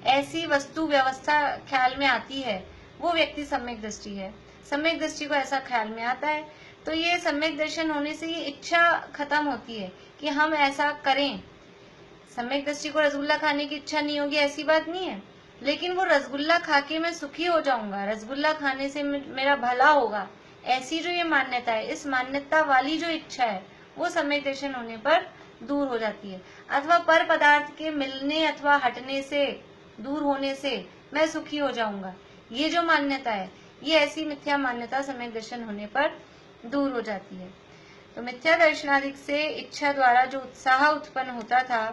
Speaker 1: ऐसी वस्तु व्यवस्था ख्याल में आती है, वो व्यक्ति सम्यक दृष्टि है। सम्यक दृष्टि को ऐसा ख्याल में आता है, तो ये सम्यक दर्शन होने से ये इच्छा खत्म होती है कि हम ऐसा करें। सम्यक दृष्टि को रसगुल्ला खाने की इच्छा नहीं होगी ऐसी बात नहीं है, लेकिन वो रसगुल्ला खा के मैं सुखी हो जाऊंगा, रसगुल्ला खाने से मेरा भला होगा, ऐसी जो ये मान्यता है, इस मान्यता वाली जो इच्छा है वो सम्यक दर्शन होने पर दूर हो जाती है। अथवा पर पदार्थ के मिलने अथवा हटने से, दूर होने से मैं सुखी हो जाऊंगा, ये जो मान्यता है, ये ऐसी मिथ्या मान्यता सम्यक दर्शन होने पर दूर हो जाती है। तो मिथ्या दर्शनादि से इच्छा द्वारा जो उत्साह उत्पन्न होता था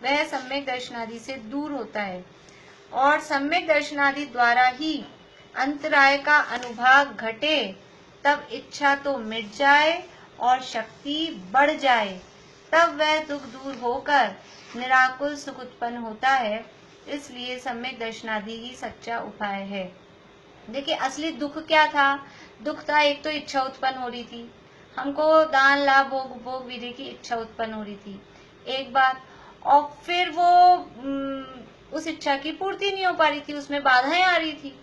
Speaker 1: वह सम्यक दर्शनादि से दूर होता है, और सम्यक दर्शनादि द्वारा ही अंतराय का अनुभाग घटे तब इच्छा तो मिट जाए और शक्ति बढ़ जाए, तब वह दुख दूर होकर निराकुल सुख उत्पन्न होता है। इसलिए सम्यक दर्शनादि ही सच्चा उपाय है। देखिए, असली दुख क्या था? दुख था एक तो इच्छा उत्पन्न हो रही थी, हमको दान लाभ भोग विधि की इच्छा उत्पन्न हो रही थी, एक बात। और फिर वो उस इच्छा की पूर्ति नहीं हो पा रही थी, उसमें बाधाएं आ रही थी।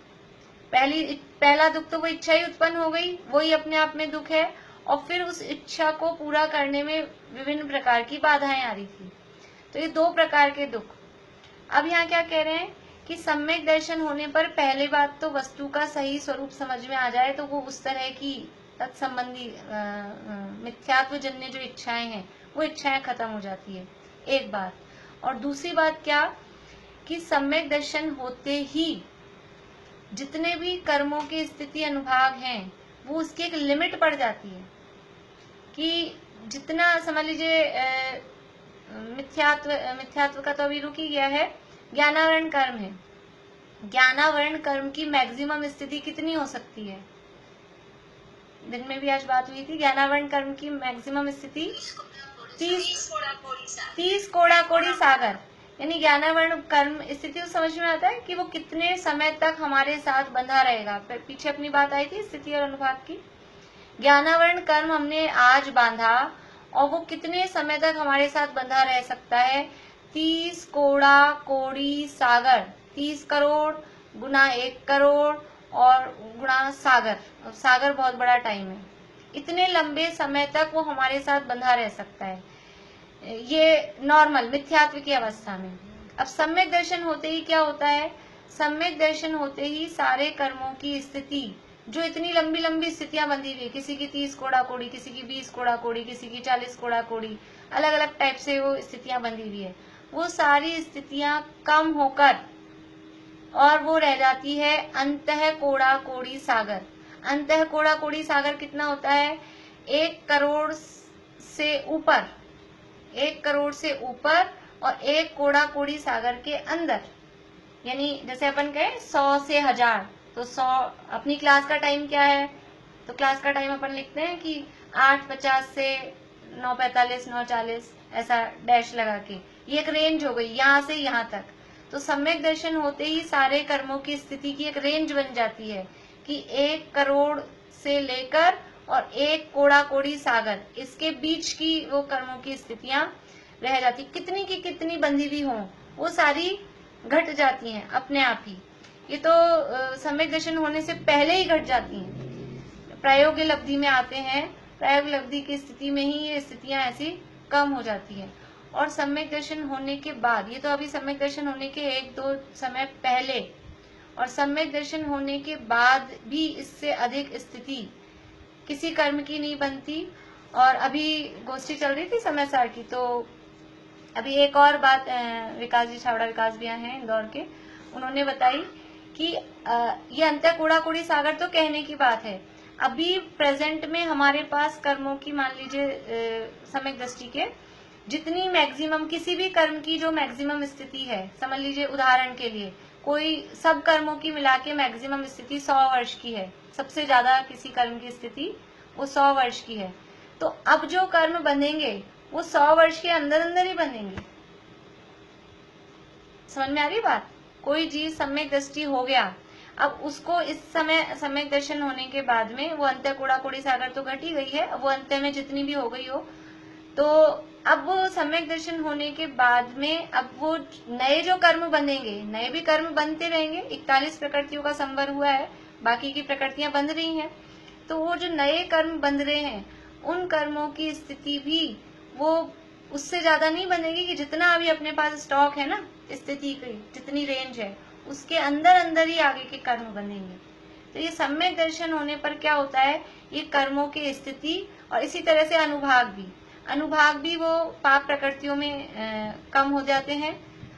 Speaker 1: पहला दुख तो वो इच्छा ही उत्पन्न हो गई, वही अपने आप में दुख है। और फिर उस इच्छा को पूरा करने में विभिन्न प्रकार की बाधाएं आ रही थी। तो ये दो प्रकार के दुख। अब यहाँ क्या कह रहे हैं कि सम्यक दर्शन होने पर पहले बात तो वस्तु का सही स्वरूप समझ में आ जाए, तो वो उस तरह की तत्संबंधी मिथ्यात्व जन्य जो इच्छाएं हैं वो इच्छाएं खत्म हो जाती है, एक बात। और दूसरी बात क्या कि सम्यक दर्शन होते ही जितने भी कर्मों की स्थिति अनुभाग हैं वो उसकी एक लिमिट पड़ जाती है कि जितना, समझ लीजिए मिथ्यात्व का तो अभी रुक ही गया है, ज्ञानावरण कर्म है। ज्ञानावरण कर्म की मैक्सिमम स्थिति कितनी हो सकती है? दिन में भी आज बात हुई थी, ज्ञानावरण कर्म की मैक्सिमम स्थिति 30 कोड़ा कोड़ी सागर, यानी ज्ञानावरण कर्म स्थिति तो समझ में आता है कि वो कितने समय तक हमारे साथ बंधा रहेगा। पीछे अपनी बात आई थी स्थिति और अनुभाग की। ज्ञानावरण कर्म हमने आज बांधा और वो कितने समय तक हमारे साथ बंधा रह सकता है? 30 कोड़ा कोड़ी सागर, 30 करोड़ गुना 1 करोड़ और गुणा सागर, सागर बहुत बड़ा टाइम है, इतने लंबे समय तक वो हमारे साथ बंधा रह सकता है, ये नॉर्मल मिथ्यात्व की अवस्था में। अब सम्यक दर्शन होते ही क्या होता है? सम्यक दर्शन होते ही सारे कर्मों की स्थिति जो इतनी लंबी लंबी स्थितियां बंधी हुई, किसी की 30 कोड़ा कोड़ी, किसी की 20 कोड़ा कोड़ी, किसी की 40 कोड़ा कोड़ी, अलग अलग टाइप से वो स्थितियां बंधी हुई है, वो सारी स्थितियां कम होकर और वो रह जाती है अंतः कोड़ा कोड़ी सागर। अंतः कोड़ा कोड़ी सागर कितना होता है? 1 करोड़ से ऊपर, 1 करोड़ से ऊपर और 1 कोड़ा कोड़ी सागर के अंदर, यानी जैसे अपन कहें 100 से 1000, तो 100 अपनी क्लास का टाइम क्या है, तो क्लास का टाइम अपन लिखते हैं कि 8:50 से 9:45, 9:40, ऐसा डैश लगा के, ये एक रेंज हो गई यहाँ से यहाँ तक। तो सम्यक दर्शन होते ही सारे कर्मों की स्थिति की एक रेंज बन जाती है कि 1 करोड़ से लेकर और 1 कोड़ा कोड़ी सागर, इसके बीच की वो कर्मों की स्थितियां रह जाती, कितनी की कितनी बंधी हुई हों वो सारी घट जाती हैं अपने आप ही। ये तो सम्यक दर्शन होने से पहले ही घट जाती हैं, प्रायोगिक लब्धि में आते हैं, प्रायोगिक लब्धि की स्थिति में ही ये स्थितियां ऐसी कम हो जाती हैं। और सम्यक दर्शन होने के बाद, ये तो अभी सम्यक दर्शन होने के 1-2 समय पहले, और सम्यक दर्शन होने के बाद भी इससे अधिक स्थिति किसी कर्म की नहीं बनती। और अभी गोष्ठी चल रही थी समय सार की, तो अभी एक और बात विकास जी, छावड़ा विकास भैया हैं इंदौर के, उन्होंने बताई कि ये अंत्य कूड़ा कूड़ी सागर तो कहने की बात है, अभी प्रेजेंट में हमारे पास कर्मों की, मान लीजिए सम्यक दृष्टि के जितनी मैक्सिमम, किसी भी कर्म की जो मैक्सिमम स्थिति है, समझ लीजिए उदाहरण के लिए कोई सब कर्मों की मिला के मैक्सिमम स्थिति 100 वर्ष की है, सबसे ज्यादा किसी कर्म की स्थिति वो 100 वर्ष की है। तो अब जो कर्म बंधेंगे वो 100 वर्ष के अंदर अंदर ही बंधेंगे। समझ में आ रही बात? कोई जीव सम्यक दृष्टि हो गया, अब उसको इस समय सम्यक दर्शन होने के बाद में वो अंत्य कूड़ा कूड़ी सागर तो घट ही गई है, अब वो अंत्य में जितनी भी हो गई हो, तो अब वो सम्यक दर्शन होने के बाद में अब वो नए जो कर्म बंधेंगे, नए भी कर्म बनते रहेंगे। 41 प्रकृतियों का संवर हुआ है, बाकी की प्रकृतियां बंध रही हैं, तो वो जो नए कर्म बंध रहे हैं उन कर्मों की स्थिति भी वो उससे ज्यादा नहीं बनेगी कि जितना अभी अपने पास स्टॉक है ना, स्थिति की जितनी रेंज है उसके अंदर अंदर ही आगे के कर्म बनेंगे। तो ये सम्यक दर्शन होने पर क्या होता है, ये कर्मों की स्थिति और इसी तरह से अनुभाग भी वो पाप प्रकृतियों में कम हो जाते हैं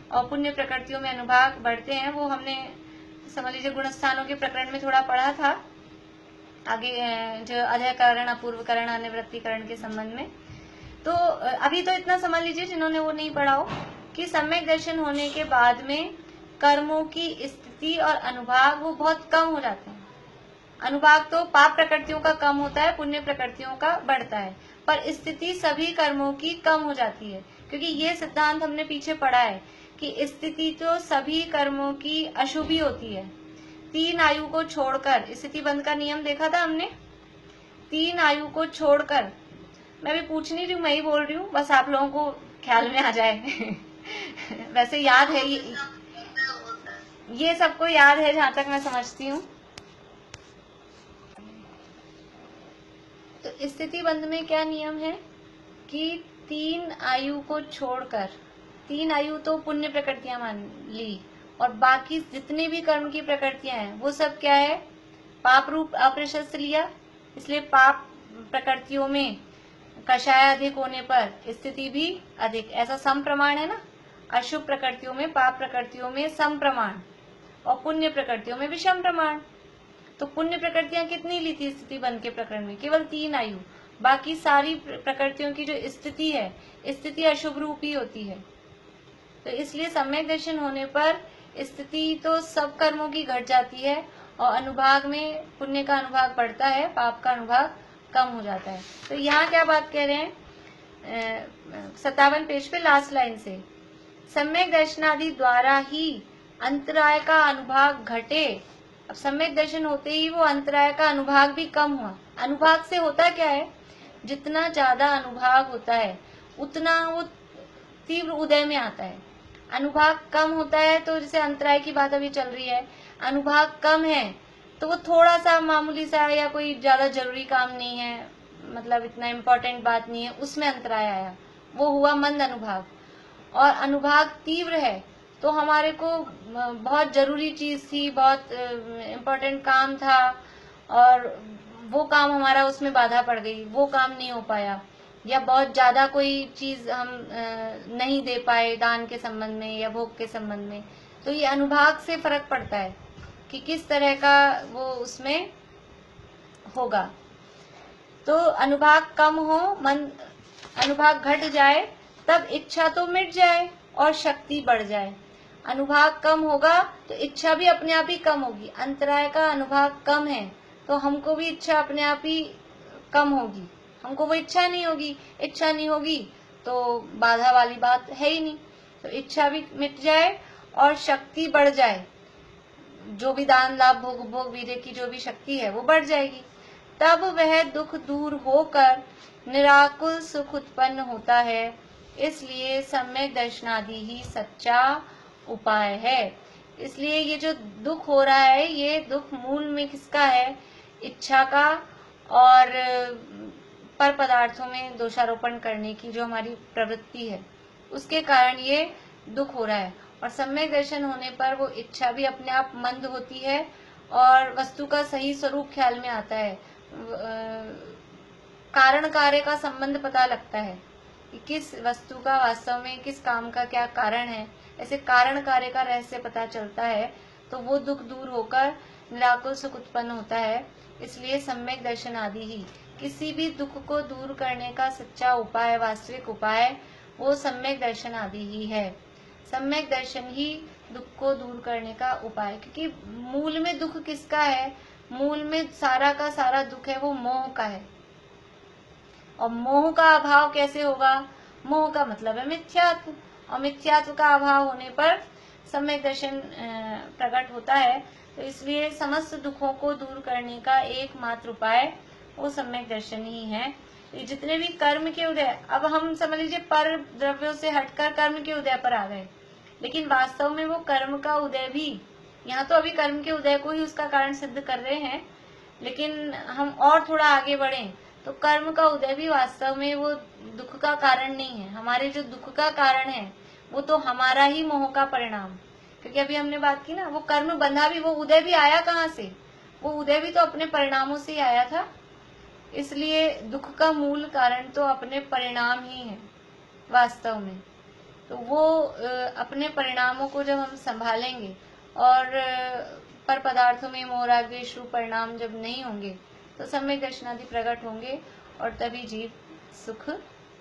Speaker 1: और पुण्य प्रकृतियों में अनुभाग बढ़ते हैं। वो हमने समझ लीजिए गुणस्थानों के प्रकरण में थोड़ा पढ़ा था आगे, जो अधःकरण, अपूर्वकरण, अनिवृत्तिकरण के संबंध में। तो अभी तो इतना समझ लीजिए जिन्होंने वो नहीं पढ़ा हो कि सम्यक दर्शन होने के बाद में कर्मों की स्थिति और अनुभाग वो बहुत कम हो जाते हैं। अनुभाग तो पाप प्रकृतियों का कम होता है, पुण्य प्रकृतियों का बढ़ता है, पर स्थिति सभी कर्मों की कम हो जाती है, क्योंकि ये सिद्धांत हमने पीछे पढ़ा है कि स्थिति तो सभी कर्मों की अशुभी होती है। 3 आयु को छोड़कर, स्थिति बंध का नियम देखा था हमने, 3 आयु को छोड़कर, मैं भी पूछ नहीं रही हूँ, मैं ही बोल रही हूँ, बस आप लोगों को ख्याल में आ जाए वैसे याद है ये सबको याद है जहां तक मैं समझती हूँ। तो स्थिति बंध में क्या नियम है कि 3 आयु को छोड़कर, 3 आयु तो पुण्य प्रकृतियां मान ली और बाकी जितने भी कर्म की प्रकृतियां हैं वो सब क्या है, पाप रूप अप्रशस्त लिया, इसलिए पाप प्रकृतियों में कषाय अधिक होने पर स्थिति भी अधिक, ऐसा सम प्रमाण है ना, अशुभ प्रकृतियों में, पाप प्रकृतियों में सम प्रमाण और पुण्य प्रकृतियों में विषम प्रमाण। तो पुण्य प्रकृतियां कितनी ली थी स्थिति बंध के प्रकरण में, केवल 3 आयु, बाकी सारी प्रकृतियों की जो स्थिति है, स्थिति अशुभ रूप ही होती है। तो इसलिए सम्यक दर्शन होने पर स्थिति तो सब कर्मों की घट जाती है और अनुभाग में पुण्य का अनुभाग बढ़ता है, पाप का अनुभाग कम हो जाता है। तो यहाँ क्या बात कह रहे हैं 57 पेज पे लास्ट लाइन से, सम्यक दर्शनादि द्वारा ही अंतराय का अनुभाग घटे। अब सम्यक दर्शन होते ही वो अंतराय का अनुभाग भी कम हुआ। अनुभाग से होता क्या है, जितना ज्यादा अनुभाग होता है उतना वो तीव्र उदय में आता है। अनुभाग कम होता है तो जैसे अंतराय की बात अभी चल रही है, अनुभाग कम है तो वो थोड़ा सा मामूली सा या कोई ज्यादा जरूरी काम नहीं है, मतलब इतना इम्पोर्टेंट बात नहीं है, उसमें अंतराय आया, वो हुआ मंद अनुभाग। और अनुभाग तीव्र है तो हमारे को बहुत जरूरी चीज थी, बहुत इम्पोर्टेंट काम था और वो काम हमारा उसमें बाधा पड़ गई, वो काम नहीं हो पाया, या बहुत ज्यादा कोई चीज हम नहीं दे पाए दान के संबंध में या भोग के संबंध में। तो ये अनुभाग से फर्क पड़ता है कि किस तरह का वो उसमें होगा। तो अनुभाग कम हो, मन अनुभाग घट जाए तब इच्छा तो मिट जाए और शक्ति बढ़ जाए। अनुभाग कम होगा तो इच्छा भी अपने आप ही कम होगी। अंतराय का अनुभाग कम है तो हमको भी इच्छा अपने आप ही कम होगी, हमको वो इच्छा नहीं होगी। इच्छा नहीं होगी तो बाधा वाली बात है ही नहीं। तो इच्छा भी मिट जाए और शक्ति बढ़ जाए, जो भी दान लाभ भोग उपभोग वीर्य की जो भी शक्ति है वो बढ़ जाएगी। तब वह दुख दूर होकर निराकुल सुख उत्पन्न होता है। इसलिए सम्यक दर्शनादि ही सच्चा उपाय है। इसलिए ये जो दुख हो रहा है, ये दुख मूल में किसका है? इच्छा का और पर पदार्थों में दोषारोपण करने की जो हमारी प्रवृत्ति है, उसके कारण ये दुख हो रहा है। और सम्यक दर्शन होने पर वो इच्छा भी अपने आप मंद होती है और वस्तु का सही स्वरूप ख्याल में आता है। कारण कार्य का संबंध पता लगता है कि किस वस्तु का वास्तव में किस काम का क्या कारण है। ऐसे कारण कार्य का रहस्य पता चलता है तो वो दुख दूर होकर निराकुल सुख उत्पन्न होता है। इसलिए सम्यक दर्शन आदि ही किसी भी दुख को दूर करने का सच्चा उपाय, वास्तविक उपाय, वो सम्यक दर्शन आदि ही है। सम्यक दर्शन ही दुख को दूर करने का उपाय, क्योंकि मूल में दुख किसका है? मूल में सारा का सारा दुख है वो मोह का है। और मोह का अभाव कैसे होगा? मोह का मतलब है मिथ्यात्व, और मिथ्यात्व का अभाव होने पर सम्यक दर्शन प्रकट होता है। तो इसलिए समस्त दुखों को दूर करने का एकमात्र उपाय वो सम्यक दर्शन ही है। ये जितने भी कर्म के उदय, अब हम समझ लीजिए पर द्रव्यों से हटकर कर्म के उदय पर आ गए, लेकिन वास्तव में वो कर्म का उदय भी, यहाँ तो अभी कर्म के उदय को ही उसका कारण सिद्ध कर रहे हैं, लेकिन हम और थोड़ा आगे बढ़े तो कर्म का उदय भी वास्तव में वो दुख का कारण नहीं है। हमारे जो दुख का कारण है वो तो हमारा ही मोह का परिणाम, क्योंकि अभी हमने बात की ना, वो कर्म बंधा भी, वो उदय भी आया कहाँ से? वो उदय भी तो अपने परिणामों से ही आया था। इसलिए दुख का मूल कारण तो अपने परिणाम ही है वास्तव में। तो वो अपने परिणामों को जब हम संभालेंगे और पर पदार्थों में मोहराग रूप परिणाम जब नहीं होंगे तो सम्यक दर्शनादि प्रकट होंगे और तभी जीव सुख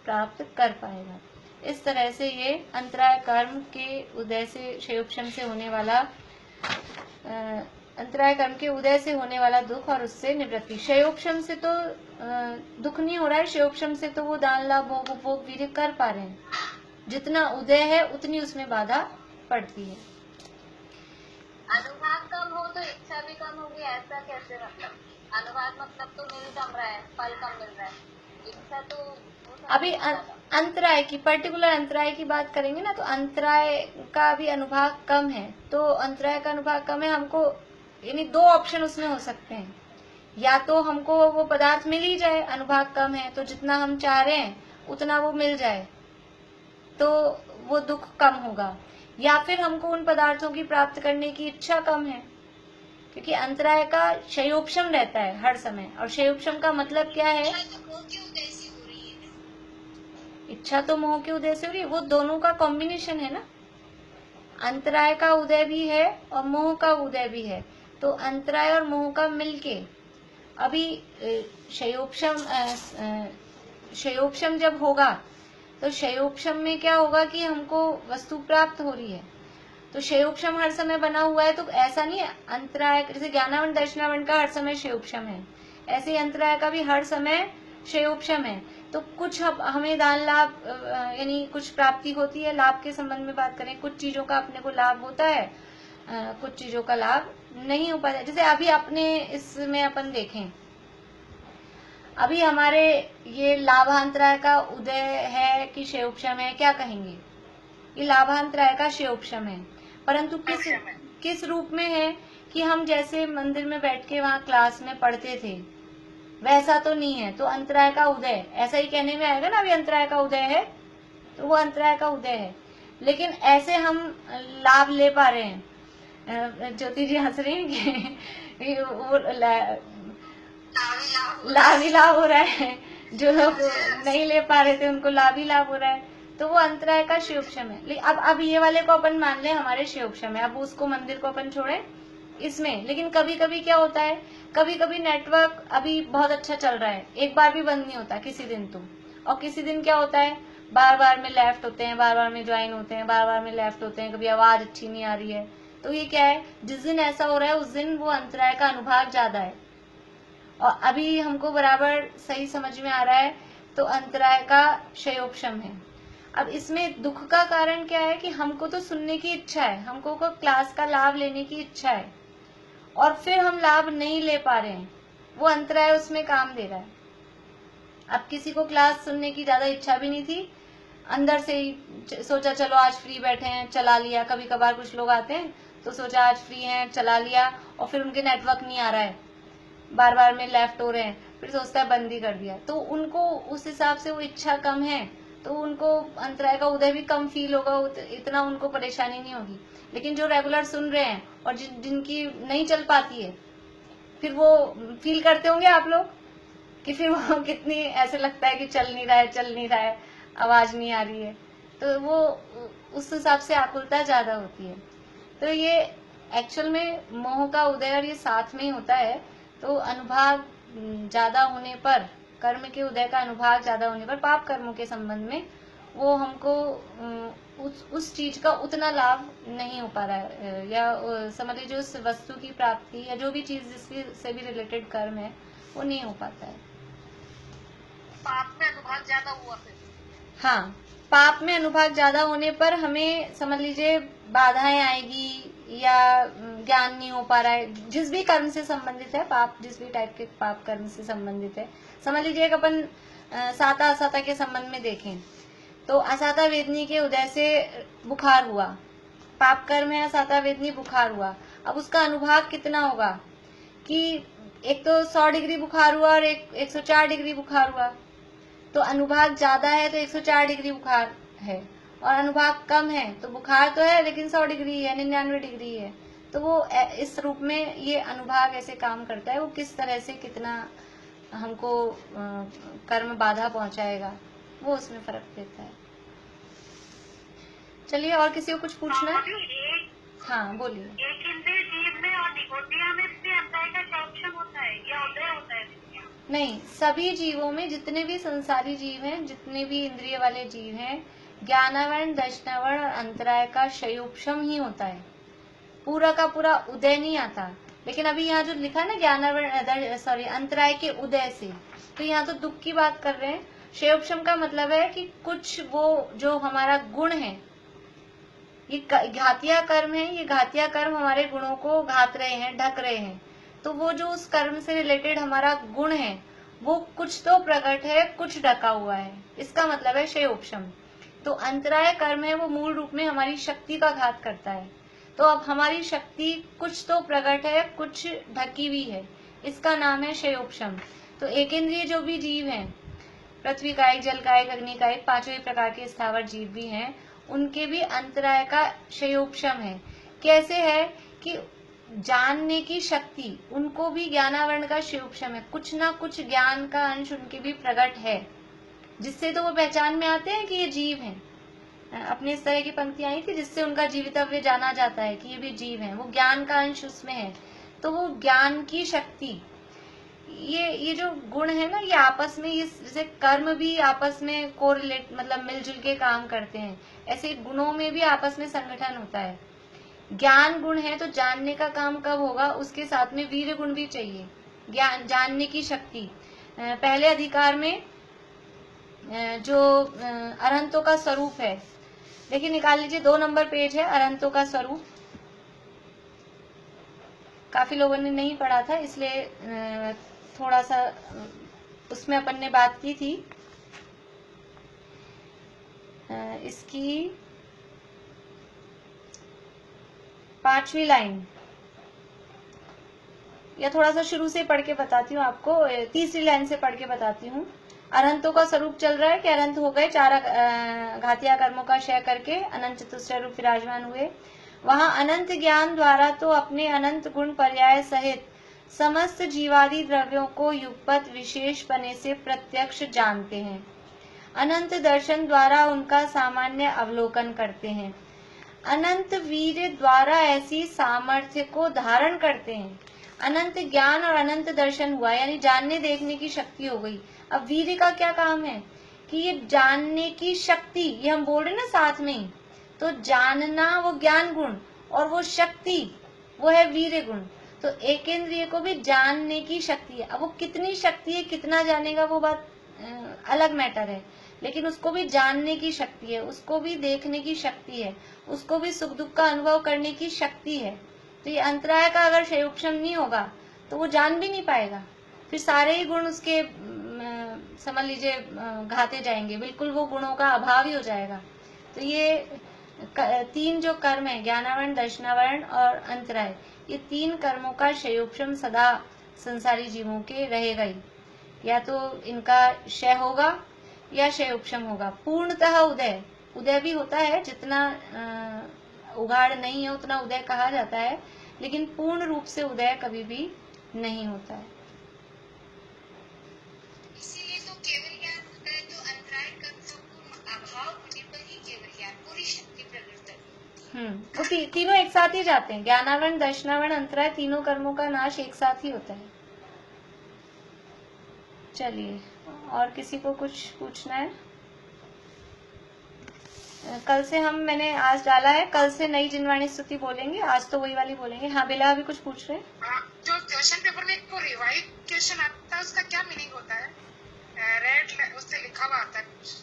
Speaker 1: प्राप्त कर पाएगा। इस तरह से ये अंतराय कर्म के उदय से, क्षयोपशम से होने वाला अंतराय कर्म के उदय से होने वाला दुख और उससे निवृत्ति। क्षयोपशम से तो दुख नहीं हो रहा है, क्षयोपशम से तो वो दान लाभ भोग उपभोग वीर्य कर पा रहे हैं। जितना उदय है उतनी उसमें बाधा पड़ती है।
Speaker 2: अनुभाग कम हो तो इच्छा भी कम होगी, ऐसा कैसे? मतलब अनुभाग मतलब तो मिल कम रहा है, फल कम मिल रहा है, इच्छा तो
Speaker 1: अभी अंतराय की, पर्टिकुलर अंतराय की बात करेंगे ना, तो अंतराय का भी अनुभाग कम है। तो अंतराय का अनुभाग कम है, हमको यानी दो ऑप्शन उसमें हो सकते हैं। या तो हमको वो पदार्थ मिल ही जाए, अनुभाग कम है तो जितना हम चाह रहे हैं उतना वो मिल जाए तो वो दुख कम होगा। या फिर हमको उन पदार्थों की प्राप्त करने की इच्छा कम है, क्योंकि अंतराय का क्षयोपशम रहता है हर समय। और क्षयोपशम का मतलब क्या है? इच्छा तो मोह के उदय से हो रही है, वो दोनों का कॉम्बिनेशन है ना। अंतराय का उदय भी है और मोह का उदय भी है, तो अंतराय और मोह का मिलके अभी क्षयोपशम जब होगा तो क्षयोपशम में क्या होगा कि हमको वस्तु प्राप्त हो रही है। तो क्षयोपशम हर समय बना हुआ है, तो ऐसा नहीं है अंतराय, जैसे ज्ञानावरण दर्शनावरण का हर समय क्षयोपशम है, ऐसे ही अंतराय का भी हर समय क्षयोपशम है। तो कुछ हमें दान लाभ यानी कुछ प्राप्ति होती है, लाभ के संबंध में बात करें, कुछ चीजों का अपने को लाभ होता है, कुछ चीजों का लाभ नहीं हो पाता। जैसे अभी अपने इसमें अपन देखें, अभी हमारे ये लाभांतराय का उदय है कि क्षयोपशम है, क्या कहेंगे? ये लाभांतराय का क्षयोपशम है, परंतु किस रूप में है कि हम जैसे मंदिर में बैठ के वहाँ क्लास में पढ़ते थे वैसा तो नहीं है, तो अंतराय का उदय ऐसा ही कहने में आएगा ना। अभी अंतराय का उदय है तो वो अंतराय का उदय है, लेकिन ऐसे हम लाभ ले पा रहे हैं। ज्योति जी हंस रही है वो लाभ ही लाभ हो रहा है, जो लोग नहीं ले पा रहे थे उनको लाभ ही लाभ हो रहा है, तो वो अंतराय का क्षयोपशम है। लेकिन अब ये वाले को अपन मान ले हमारे क्षयोपशम है, अब उसको मंदिर को अपन छोड़े इसमें। लेकिन कभी कभी क्या होता है, कभी कभी नेटवर्क अभी बहुत अच्छा चल रहा है, एक बार भी बंद नहीं होता किसी दिन तो, और किसी दिन क्या होता है बार बार में लेफ्ट होते हैं, बार बार में ज्वाइन होते हैं, बार बार में लेफ्ट होते हैं, कभी आवाज अच्छी नहीं आ रही है, तो ये क्या है, जिस दिन ऐसा हो रहा है उस दिन वो अंतराय का अनुभाग ज्यादा है। और अभी हमको बराबर सही समझ में आ रहा है, तो अंतराय का क्षयोपशम है। अब इसमें दुख का कारण क्या है कि हमको तो सुनने की इच्छा है, हमको को क्लास का लाभ लेने की इच्छा है, और फिर हम लाभ नहीं ले पा रहे हैं, वो अंतराय उसमें काम दे रहा है। अब किसी को क्लास सुनने की ज्यादा इच्छा भी नहीं थी, अंदर से ही सोचा चलो आज फ्री बैठे हैं, चला लिया। कभी कभार कुछ लोग आते हैं तो सोचा आज फ्री हैं, चला लिया, और फिर उनके नेटवर्क नहीं आ रहा है, बार बार में लेफ्ट हो रहे हैं, फिर सोचता है बंद ही कर दिया। तो उनको उस हिसाब से वो इच्छा कम है, तो उनको अंतराय का उदय भी कम फील होगा, इतना उनको परेशानी नहीं होगी। लेकिन जो रेगुलर सुन रहे हैं और जिनकी नहीं चल पाती है, फिर वो फील करते होंगे आप लोग कि फिर वो कितनी ऐसे लगता है कि चल नहीं रहा है, आवाज नहीं आ रही है, तो वो उस हिसाब से आकुलता ज्यादा होती है। तो ये एक्चुअल में मोह का उदय और ये साथ में ही होता है। तो अनुभाग ज्यादा होने पर, कर्म के उदय का अनुभाग ज्यादा होने पर पाप कर्मों के संबंध में वो हमको उस चीज का उतना लाभ नहीं हो पा रहा है, या समझ लीजिए उस वस्तु की प्राप्ति या जो भी चीज जिसकी से भी रिलेटेड कर्म है वो नहीं हो पाता है।
Speaker 2: पाप में अनुभाग ज्यादा हुआ फिर?
Speaker 1: हाँ, पाप में अनुभाग ज्यादा होने पर हमें समझ लीजिए बाधाएं आएगी, या ज्ञान नहीं हो पा रहा है, जिस भी कर्म से संबंधित है पाप, जिस भी टाइप के पाप कर्म से संबंधित है। समझ लीजिए अपन साता असाता के संबंध में देखें तो असाता वेदनी के उदय से बुखार हुआ, पाप कर्म है असाता वेदनी, बुखार हुआ। अब उसका अनुभाग कितना होगा कि एक तो 100 डिग्री बुखार हुआ और 104 डिग्री बुखार हुआ, तो अनुभाग ज्यादा है तो 104 डिग्री बुखार है, और अनुभाग कम है तो बुखार तो है लेकिन 100 डिग्री है, 99 डिग्री है। तो वो इस रूप में ये अनुभाग ऐसे काम करता है, वो किस तरह से कितना हमको कर्म बाधा पहुंचाएगा, वो उसमें फर्क देता है। चलिए, और किसी को कुछ पूछना है? हाँ बोलिए।
Speaker 2: एक इंद्रिय जीव में और निगोटिया में भी अंतराय का क्षयोपशम होता है या उदय होता है?
Speaker 1: नहीं, सभी जीवों में, जितने भी संसारी जीव हैं, जितने भी इंद्रिय वाले जीव हैं, ज्ञानावरण, दर्शनावरण और अंतराय का क्षयोपशम ही होता है, पूरा का पूरा उदय नहीं आता। लेकिन अभी यहाँ जो लिखा है ना ज्ञानावरण अंतराय के उदय से, तो यहाँ तो दुख की बात कर रहे हैं। क्षयोपशम का मतलब है कि कुछ वो जो हमारा गुण है, ये घातिया कर्म है, ये घातिया कर्म हमारे गुणों को घात रहे हैं, ढक रहे हैं। तो वो जो उस कर्म से रिलेटेड हमारा गुण है वो कुछ तो प्रकट है, कुछ ढका हुआ है, इसका मतलब है क्षयोपशम। तो अंतराय कर्म है वो मूल रूप में हमारी शक्ति का घात करता है। तो अब हमारी शक्ति कुछ तो प्रकट है, कुछ ढकी हुई है, इसका नाम है क्षयोपशम। तो एकेंद्रिय जो भी जीव हैं, पृथ्वी कायिक, जल कायिक, अग्नि कायिक, पांचों ही प्रकार के स्थावर जीव भी हैं, उनके भी अंतराय का क्षयोपशम है। कैसे है कि जानने की शक्ति, उनको भी ज्ञानावरण का क्षयोपशम है, कुछ ना कुछ ज्ञान का अंश उनके भी प्रकट है, जिससे तो वो पहचान में आते हैं कि ये जीव हैं। अपने इस तरह की पंक्तियां आई थी जिससे उनका जीवितव्य जाना जाता है कि ये भी जीव हैं, वो ज्ञान का अंश उसमें है। तो वो ज्ञान की शक्ति, ये जो गुण है ना, ये आपस में, ये जैसे कर्म भी आपस में कोरिलेट, मतलब मिलजुल के काम करते हैं, ऐसे गुणों में भी आपस में संगठन होता है। ज्ञान गुण है तो जानने का काम कब होगा, उसके साथ में वीर्य गुण भी चाहिए, ज्ञान जानने की शक्ति। पहले अधिकार में जो अरहंतों का स्वरूप है, देखिए निकाल लीजिए, 2 नंबर पेज है, अरहंतों का स्वरूप। काफी लोगों ने नहीं पढ़ा था, इसलिए थोड़ा सा उसमें अपन ने बात की थी। इसकी 5वीं लाइन, या थोड़ा सा शुरू से पढ़ के बताती हूँ आपको, 3री लाइन से पढ़ के बताती हूँ। अरहंतों का स्वरूप चल रहा है कि अरहंत हो गए, 4 घातिया कर्मों का क्षय करके अनंत चतुष्टय रूप विराजमान हुए। वहां अनंत ज्ञान द्वारा तो अपने अनंत गुण पर्याय सहित समस्त जीवादि द्रव्यों को युगपत विशेष बने से प्रत्यक्ष जानते हैं। अनंत दर्शन द्वारा उनका सामान्य अवलोकन करते हैं। अनंत वीर्य द्वारा ऐसी सामर्थ्य को धारण करते हैं। अनंत ज्ञान और अनंत दर्शन हुआ, यानी जानने देखने की शक्ति हो गई। अब वीर्य का क्या काम है कि ये जानने की शक्ति, ये हम बोल रहे हैं ना साथ में ही, तो जानना वो ज्ञान गुण और वो शक्ति वो है वीर्य गुण। तो एकेंद्रिय को भी जानने की शक्ति है। अब वो कितनी शक्ति है, कितना जानेगा, वो बात अलग मैटर है, लेकिन उसको भी जानने की शक्ति है, उसको भी देखने की शक्ति है, उसको भी सुख दुख का अनुभव करने की शक्ति है। तो ये अंतराय का अगर संयोक्षम नहीं होगा तो वो जान भी नहीं पाएगा, फिर सारे ही गुण उसके समझ लीजिए घाते जाएंगे, बिल्कुल वो गुणों का अभाव ही हो जाएगा। तो ये तीन जो कर्म है, ज्ञानावरण, दर्शनावरण और अंतराय, ये तीन कर्मों का संयोक्षम सदा संसारी जीवों के रहेगा ही। या तो इनका क्षय होगा या क्षयोक्षम होगा। पूर्णतः उदय, उदय भी होता है, जितना उगाड़ नहीं है उतना उदय कहा जाता है, लेकिन पूर्ण रूप से उदय कभी भी नहीं होता है।
Speaker 2: इसीलिए तो केवल ज्ञान होता है, तो अंतराय कर्मों को अभाव होने पर ही केवल ज्ञान, पूरी शक्ति प्रकट होती।
Speaker 1: वो तीनों एक साथ ही जाते हैं, ज्ञानावरण, दर्शनावरण, अंतराय, तीनों कर्मों का नाश एक साथ ही होता है। चलिए, और किसी को कुछ पूछना है? कल से मैंने आज डाला है, कल से नई जिनवाणी स्तुति बोलेंगे, आज तो वही वाली बोलेंगे। हाँ बिला अभी कुछ पूछ रहे हैं?
Speaker 3: जो क्वेश्चन पेपर में एक रिवाइज क्वेश्चन आता है, उसका क्या मीनिंग होता है? रेड उससे लिखा हुआ आता है कुछ,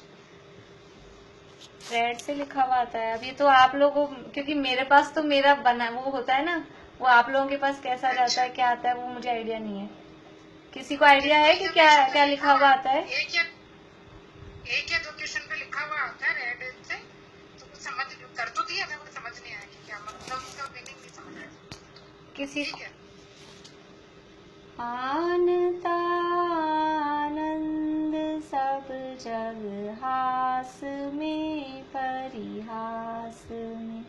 Speaker 1: रेड से लिखा हुआ आता है। अभी तो आप लोगों, क्योंकि मेरे पास तो मेरा बना वो होता है ना, वो आप लोगों के पास कैसा जाता है, क्या आता है, वो मुझे आइडिया नहीं है। किसी को आइडिया है कि क्या क्या लिखा हुआ आता है?
Speaker 3: एक या दो क्वेश्चन पे लिखा हुआ आता है रेड से, तो कुछ समझ कर तो दिया, मैं समझ नहीं आया कि क्या मतलब, उसका मीनिंग नहीं समझ आया
Speaker 1: किसी
Speaker 3: को।
Speaker 1: आनता आनंद सब जग हास में परिहास में,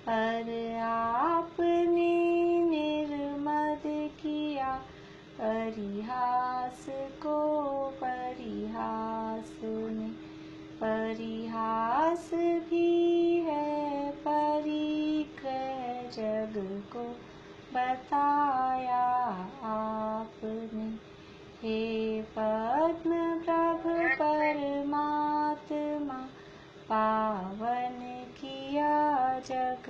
Speaker 1: पर आपने निर्मद किया परिहास को परिहास में। परिहास भी है परिग्रह जग को बताया आपने। हे पद्म प्रभ परमात्मा, पावन किया जग